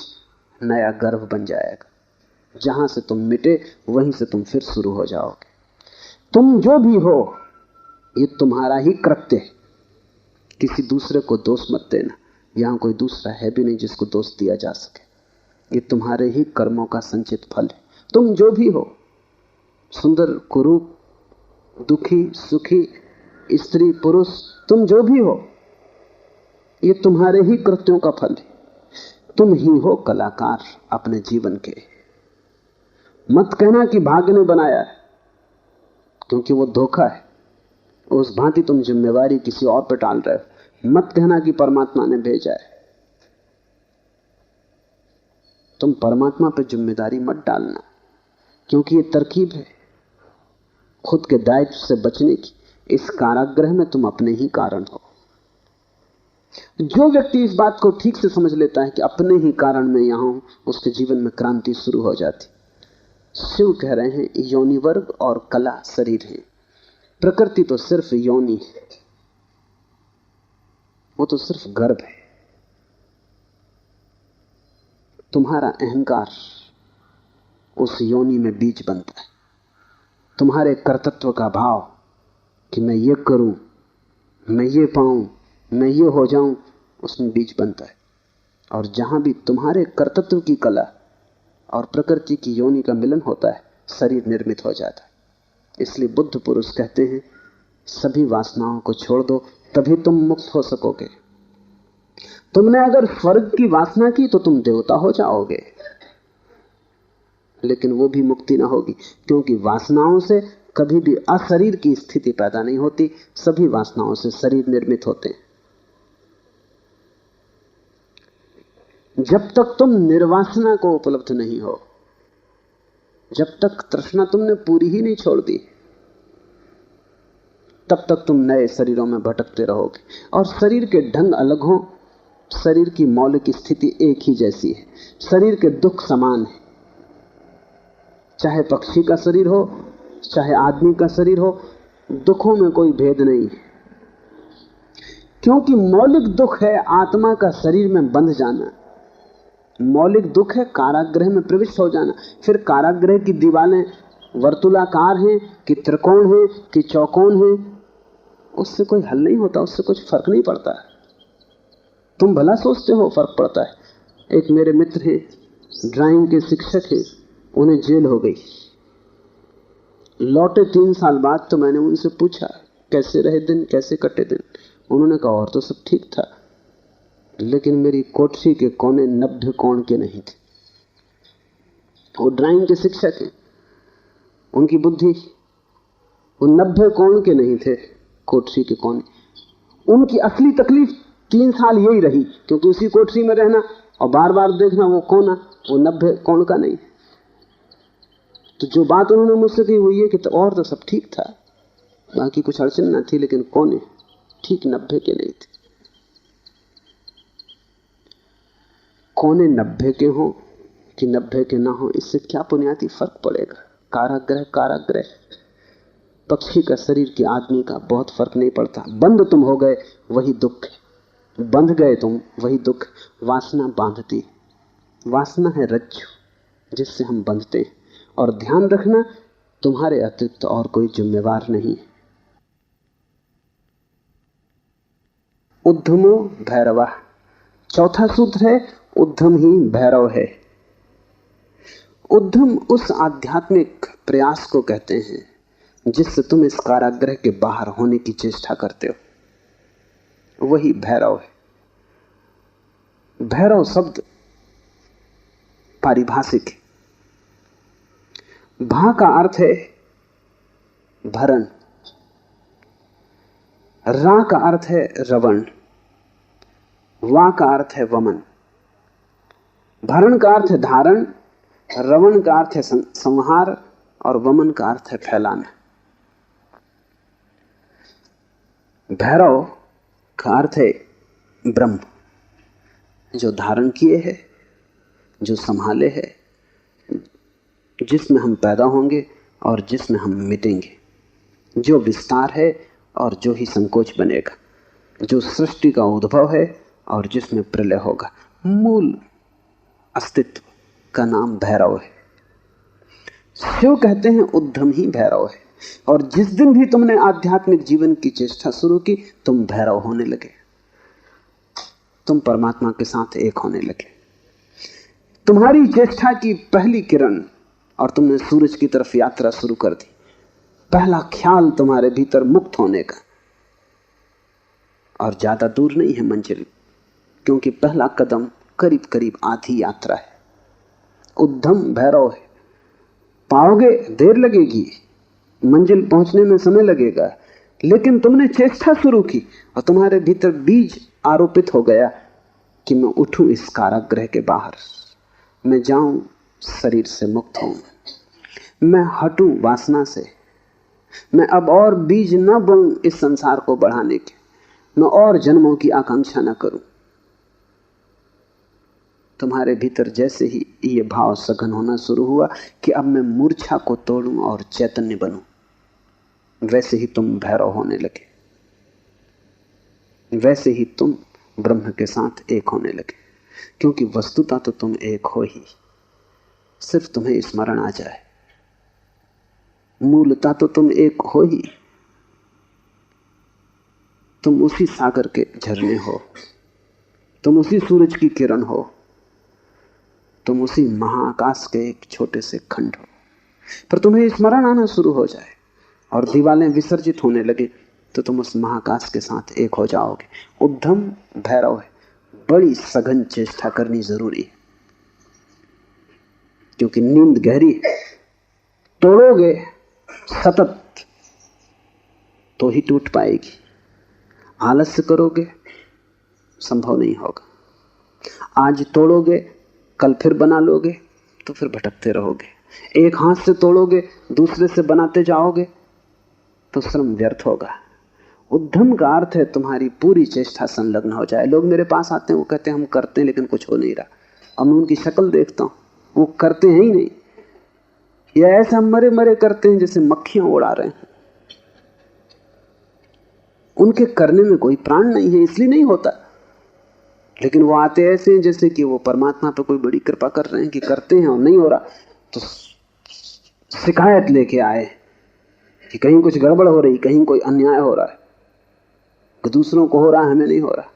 नया गर्भ बन जाएगा। जहां से तुम मिटे वहीं से तुम फिर शुरू हो जाओगे। तुम जो भी हो ये तुम्हारा ही कृत्य है, किसी दूसरे को दोष मत देना। यहां कोई दूसरा है भी नहीं जिसको दोष दिया जा सके। ये तुम्हारे ही कर्मों का संचित फल है। तुम जो भी हो, सुंदर कुरूप, दुखी सुखी, स्त्री पुरुष, तुम जो भी हो, ये तुम्हारे ही कृत्यों का फल है। तुम ही हो कलाकार अपने जीवन के। मत कहना कि भाग्य ने बनाया है, क्योंकि वो धोखा है। उस भांति तुम जिम्मेवारी किसी और पर टाल रहे हो। मत कहना कि परमात्मा ने भेजा है। तुम परमात्मा पर जिम्मेदारी मत डालना, क्योंकि ये तरकीब है खुद के दायित्व से बचने की। इस कारागृह में तुम अपने ही कारण हो। जो व्यक्ति इस बात को ठीक से समझ लेता है कि अपने ही कारण में यहां हूं, उसके जीवन में क्रांति शुरू हो जाती। शिव कह रहे हैं योनि वर्ग और कला शरीर है। प्रकृति तो सिर्फ योनि है, वो तो सिर्फ गर्भ है। तुम्हारा अहंकार उस योनि में बीज बनता है। तुम्हारे कर्तृत्व का भाव कि मैं ये करूं, मैं ये पाऊं, मैं ये हो जाऊं, उसमें बीज बनता है। और जहां भी तुम्हारे कर्तृत्व की कला और प्रकृति की योनि का मिलन होता है, शरीर निर्मित हो जाता है। इसलिए बुद्ध पुरुष कहते हैं सभी वासनाओं को छोड़ दो, तभी तुम मुक्त हो सकोगे। तुमने अगर स्वर्ग की वासना की तो तुम देवता हो जाओगे, लेकिन वो भी मुक्ति ना होगी, क्योंकि वासनाओं से कभी भी अशरीर की स्थिति पैदा नहीं होती। सभी वासनाओं से शरीर निर्मित होते हैं। जब तक तुम निर्वासना को उपलब्ध नहीं हो, जब तक तृष्णा तुमने पूरी ही नहीं छोड़ दी, तब तक तुम नए शरीरों में भटकते रहोगे। और शरीर के ढंग अलग हो, शरीर की मौलिक स्थिति एक ही जैसी है। शरीर के दुख समान है, चाहे पक्षी का शरीर हो, चाहे आदमी का शरीर हो, दुखों में कोई भेद नहीं, क्योंकि मौलिक दुख है आत्मा का शरीर में बंध जाना। मौलिक दुख है कारागृह में प्रविष्ट हो जाना। फिर कारागृह की दीवारें वर्तुलाकार हैं कि त्रिकोण हैं कि चौकोन हैं, उससे कोई हल नहीं होता, उससे कुछ फर्क नहीं पड़ता। तुम भला सोचते हो फर्क पड़ता है। एक मेरे मित्र हैं, ड्राइंग के शिक्षक हैं, उन्हें जेल हो गई, लौटे 3 साल बाद। तो मैंने उनसे पूछा कैसे रहे दिन, कैसे कटे दिन। उन्होंने कहा और तो सब ठीक था, लेकिन मेरी कोठरी के कोने 90 कोण के नहीं थे। वो ड्राइंग के शिक्षक हैं, उनकी बुद्धि, वो 90 कोण के नहीं थे कोठरी के कोने। उनकी असली तकलीफ 3 साल यही रही, क्योंकि उसी कोठरी में रहना और बार बार देखना वो कोना, वो 90 कोण का नहीं। तो जो बात उन्होंने मुझसे कही वो ये कि तो और तो सब ठीक था, बाकी कुछ अड़चन ना थी, लेकिन कोने ठीक 90 के नहीं थे। कोने 90 के हो कि 90 के ना हो, इससे क्या बुनियादी फर्क पड़ेगा। कारागृह कारागृह, पक्षी का शरीर के आदमी का बहुत फर्क नहीं पड़ता। बंद तुम हो गए वही दुख है, बंध गए तुम वही दुख। वासना बांधती, वासना है रज्जु जिससे हम बंधते हैं। और ध्यान रखना, तुम्हारे अतिरिक्त और कोई जिम्मेवार नहीं है। उद्यमो भैरवा, चौथा सूत्र है उद्यम ही भैरव है। उद्यम उस आध्यात्मिक प्रयास को कहते हैं जिससे तुम इस कारागृह के बाहर होने की चेष्टा करते हो, वही भैरव है। भैरव शब्द पारिभाषिक है। भा का अर्थ है भरण, रा का अर्थ है रवण, वा का अर्थ है वमन। भरण का अर्थ है धारण, रवण का अर्थ है संहार और वमन का अर्थ है फैलाना। भैरव का अर्थ है ब्रह्म, जो धारण किए है, जो संभाले है, जिसमें हम पैदा होंगे और जिसमें हम मिटेंगे, जो विस्तार है और जो ही संकोच बनेगा, जो सृष्टि का उद्भव है और जिसमें प्रलय होगा। मूल अस्तित्व का नाम भैरव है। शिव कहते हैं उद्यम ही भैरव है। और जिस दिन भी तुमने आध्यात्मिक जीवन की चेष्टा शुरू की, तुम भैरव होने लगे, तुम परमात्मा के साथ एक होने लगे। तुम्हारी चेष्टा की पहली किरण और तुमने सूरज की तरफ यात्रा शुरू कर दी। पहला ख्याल तुम्हारे भीतर मुक्त होने का, और ज्यादा दूर नहीं है मंजिल, क्योंकि पहला कदम करीब करीब आधी यात्रा है। उद्यम भैरव है। पाओगे देर लगेगी, मंजिल पहुंचने में समय लगेगा, लेकिन तुमने चेष्टा शुरू की और तुम्हारे भीतर बीज आरोपित हो गया कि मैं उठूं इस कारागृह के बाहर, मैं जाऊं शरीर से मुक्त हूं, मैं हटूं वासना से, मैं अब और बीज न बोऊं इस संसार को बढ़ाने के, मैं और जन्मों की आकांक्षा न करूं। तुम्हारे भीतर जैसे ही ये भाव सघन होना शुरू हुआ कि अब मैं मूर्छा को तोड़ूं और चैतन्य बनूं, वैसे ही तुम भैरव होने लगे, वैसे ही तुम ब्रह्म के साथ एक होने लगे। क्योंकि वस्तुतः तो तुम एक हो ही, सिर्फ तुम्हें स्मरण आ जाए। मूलतः तो तुम एक हो ही, तुम उसी सागर के झरने हो, तुम उसी सूरज की किरण हो, तुम उसी महाआकाश के एक छोटे से खंड हो। पर तुम्हें स्मरण आना शुरू हो जाए और दीवारें विसर्जित होने लगे तो तुम उस महाआकाश के साथ एक हो जाओगे। उद्यम भैरव है। बड़ी सघन चेष्टा करनी जरूरी है, क्योंकि नींद गहरी है। तोड़ोगे सतत तो ही टूट पाएगी, आलस्य करोगे संभव नहीं होगा। आज तोड़ोगे कल फिर बना लोगे तो फिर भटकते रहोगे। एक हाथ से तोड़ोगे दूसरे से बनाते जाओगे तो श्रम व्यर्थ होगा। उद्यम का अर्थ है तुम्हारी पूरी चेष्टा संलग्न हो जाए। लोग मेरे पास आते हैं, वो कहते हैं हम करते हैं लेकिन कुछ हो नहीं रहा। अब मैं उनकी शक्ल देखता हूं, वो करते हैं ही नहीं, या ऐसा मरे मरे करते हैं जैसे मक्खियां उड़ा रहे हैं। उनके करने में कोई प्राण नहीं है, इसलिए नहीं होता। लेकिन वो आते ऐसे हैं जैसे कि वो परमात्मा पे कोई बड़ी कृपा कर रहे हैं कि करते हैं और नहीं हो रहा तो शिकायत लेके आए कि कहीं कुछ गड़बड़ हो रही, कहीं कोई अन्याय हो रहा है, कि दूसरों को हो रहा है, हमें नहीं हो रहा।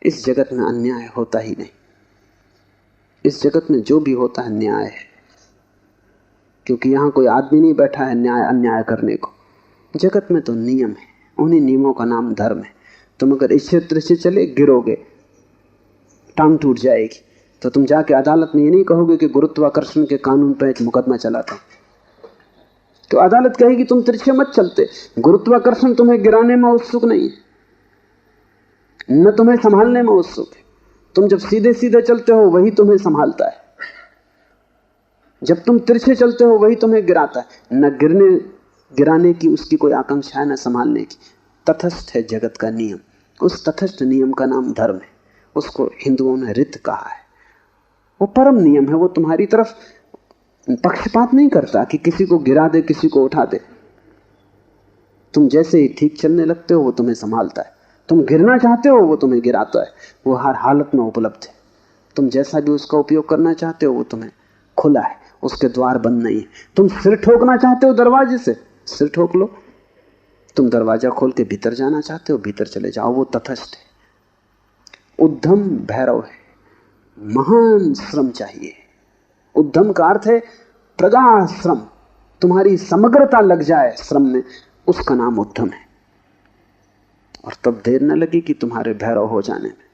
इस जगत में अन्याय होता ही नहीं। इस जगत में जो भी होता है न्याय है, क्योंकि यहां कोई आदमी नहीं बैठा है न्याय अन्याय करने को। जगत में तो नियम है, उन्हीं नियमों का नाम धर्म है। तुम अगर इस क्षेत्र से चले गिरोगे, टांग टूट जाएगी, तो तुम जाके अदालत में ये नहीं कहोगे कि गुरुत्वाकर्षण के कानून पर एक मुकदमा चलाता, तो अदालत कहेगी तुम तिरछे मत चलते। गुरुत्वाकर्षण तुम्हें गिराने में उत्सुक नहीं है, न तुम्हें संभालने में उत्सुक है। तुम जब सीधे सीधे चलते हो वही तुम्हें संभालता है, जब तुम तिरछे चलते हो वही तुम्हें गिराता है। न गिराने की उसकी कोई आकांक्षा है, न संभालने की। तटस्थ है जगत का नियम। उस तटस्थ नियम का नाम धर्म है। उसको हिंदुओं ने रित कहा है। वो परम नियम है। वो तुम्हारी तरफ पक्षपात नहीं करता कि किसी को गिरा दे, किसी को उठा दे। तुम जैसे ही ठीक चलने लगते हो वो तुम्हें संभालता है। तुम गिरना चाहते हो वो तुम्हें गिराता है। वो हर हालत में उपलब्ध है। तुम जैसा भी उसका उपयोग करना चाहते हो वो तुम्हें खुला है, उसके द्वार बंद नहीं है। तुम सिर ठोकना चाहते हो दरवाजे से, सिर ठोक लो। तुम दरवाजा खोल के भीतर जाना चाहते हो, भीतर चले जाओ। वो तटस्थ है। उद्यम भैरव है। महान श्रम चाहिए। उद्यम का अर्थ है प्रगाढ़ श्रम। तुम्हारी समग्रता लग जाए श्रम में, उसका नाम उद्यम है। और तब देर न लगी कि तुम्हारे भैरव हो जाने में।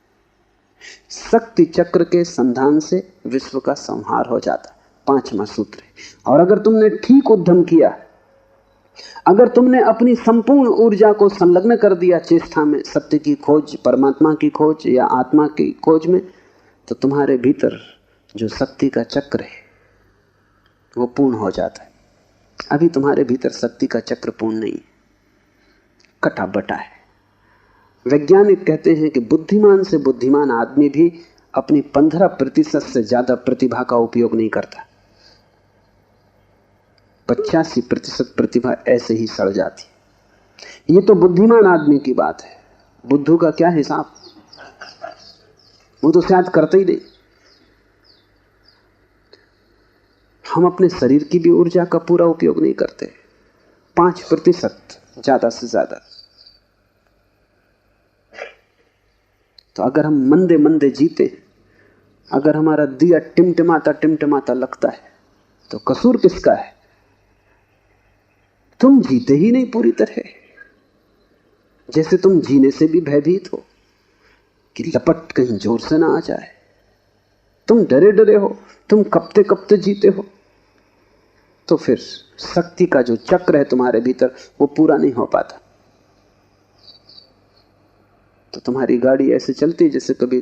शक्ति चक्र के संधान से विश्व का संहार हो जाता, 5वां सूत्र है। और अगर तुमने ठीक उद्यम किया, अगर तुमने अपनी संपूर्ण ऊर्जा को संलग्न कर दिया चेष्टा में, सत्य की खोज, परमात्मा की खोज या आत्मा की खोज में, तो तुम्हारे भीतर जो शक्ति का चक्र है वो पूर्ण हो जाता है। अभी तुम्हारे भीतर शक्ति का चक्र पूर्ण नहीं है, कटा बटा है। वैज्ञानिक कहते हैं कि बुद्धिमान से बुद्धिमान आदमी भी अपनी 15% से ज्यादा प्रतिभा का उपयोग नहीं करता। 85% प्रतिभा ऐसे ही सड़ जाती। ये तो बुद्धिमान आदमी की बात है। बुद्धू का क्या हिसाब, वो तो शायद करते ही नहीं। हम अपने शरीर की भी ऊर्जा का पूरा उपयोग नहीं करते, 5% ज्यादा से ज्यादा। तो अगर हम मंदे मंदे जीते, अगर हमारा दिया टिमटिमाता टिमटिमाता लगता है, तो कसूर किसका है? तुम जीते ही नहीं पूरी तरह। जैसे तुम जीने से भी भयभीत हो कि लपट कहीं जोर से ना आ जाए। तुम डरे डरे हो, तुम कपते कपते जीते हो। तो फिर शक्ति का जो चक्र है तुम्हारे भीतर वो पूरा नहीं हो पाता। तो तुम्हारी गाड़ी ऐसे चलती जैसे कभी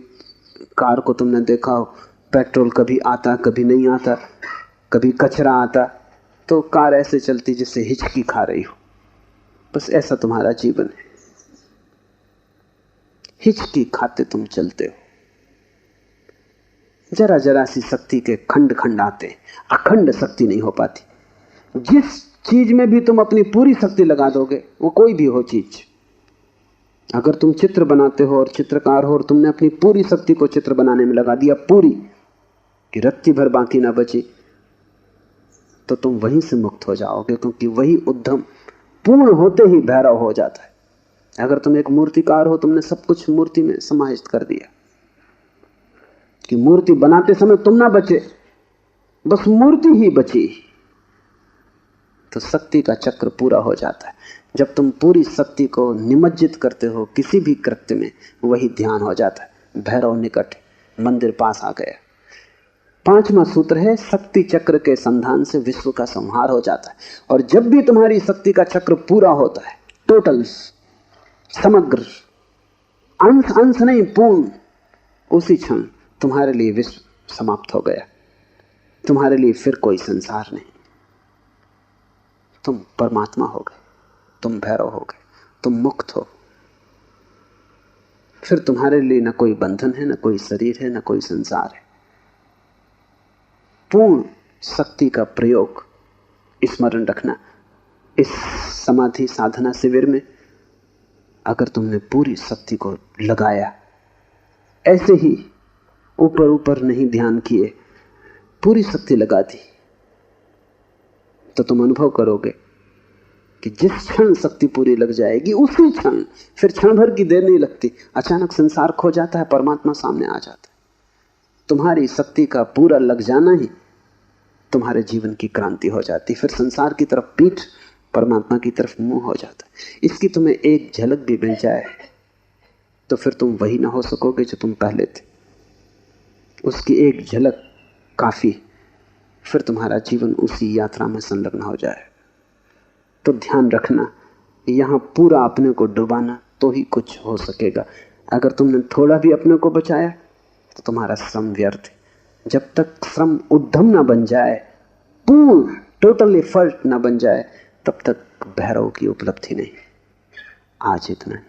कार को तुमने देखा हो, पेट्रोल कभी आता कभी नहीं आता, कभी कचरा आता, तो कार ऐसे चलती जैसे हिचकी खा रही हो। बस ऐसा तुम्हारा जीवन है, हिचकी खाते तुम चलते हो। जरा जरा सी शक्ति के खंड खंड आते, अखंड शक्ति नहीं हो पाती। जिस चीज में भी तुम अपनी पूरी शक्ति लगा दोगे, वो कोई भी हो चीज, अगर तुम चित्र बनाते हो और चित्रकार हो और तुमने अपनी पूरी शक्ति को चित्र बनाने में लगा दिया, पूरी कि रत्ती भर बाकी ना बची, तो तुम वहीं से मुक्त हो जाओगे, क्योंकि वही उद्यम पूर्ण होते ही भैरव हो जाता है। अगर तुम एक मूर्तिकार हो, तुमने सब कुछ मूर्ति में समाहित कर दिया कि मूर्ति बनाते समय तुम ना बचे, बस मूर्ति ही बची, तो शक्ति का चक्र पूरा हो जाता है। जब तुम पूरी शक्ति को निमज्जित करते हो किसी भी कृत्य में, वही ध्यान हो जाता है। भैरव निकट, मंदिर पास आ गया। 5वां सूत्र है शक्ति चक्र के संधान से विश्व का संहार हो जाता है। और जब भी तुम्हारी शक्ति का चक्र पूरा होता है, टोटल, समग्र, अंश अंश नहीं पूर्ण, उसी क्षण तुम्हारे लिए विश्व समाप्त हो गया। तुम्हारे लिए फिर कोई संसार नहीं। तुम परमात्मा हो गए, तुम भैरव हो गए, तुम मुक्त हो। फिर तुम्हारे लिए न कोई बंधन है, न कोई शरीर है, न कोई संसार है। पूर्ण शक्ति का प्रयोग स्मरण रखना। इस समाधि साधना शिविर में अगर तुमने पूरी शक्ति को लगाया, ऐसे ही ऊपर ऊपर नहीं ध्यान किए, पूरी शक्ति लगा दी, तो तुम अनुभव करोगे कि जिस क्षण शक्ति पूरी लग जाएगी उसी क्षण, फिर क्षण भर की देर नहीं लगती, अचानक संसार खो जाता है, परमात्मा सामने आ जाता है। तुम्हारी शक्ति का पूरा लग जाना ही तुम्हारे जीवन की क्रांति हो जाती, फिर संसार की तरफ पीठ, परमात्मा की तरफ मुंह हो जाता है। इसकी तुम्हें एक झलक भी मिल जाए तो फिर तुम वही ना हो सकोगे जो तुम पहले थे। उसकी एक झलक काफी, फिर तुम्हारा जीवन उसी यात्रा में संलग्न हो जाए। तो ध्यान रखना, यहां पूरा अपने को डुबाना तो ही कुछ हो सकेगा। अगर तुमने थोड़ा भी अपने को बचाया तो तुम्हारा श्रम व्यर्थ है। जब तक श्रम उद्यम ना बन जाए, पूर्ण टोटल एफर्ट ना बन जाए, तब तक भैरव की उपलब्धि नहीं। आज इतना।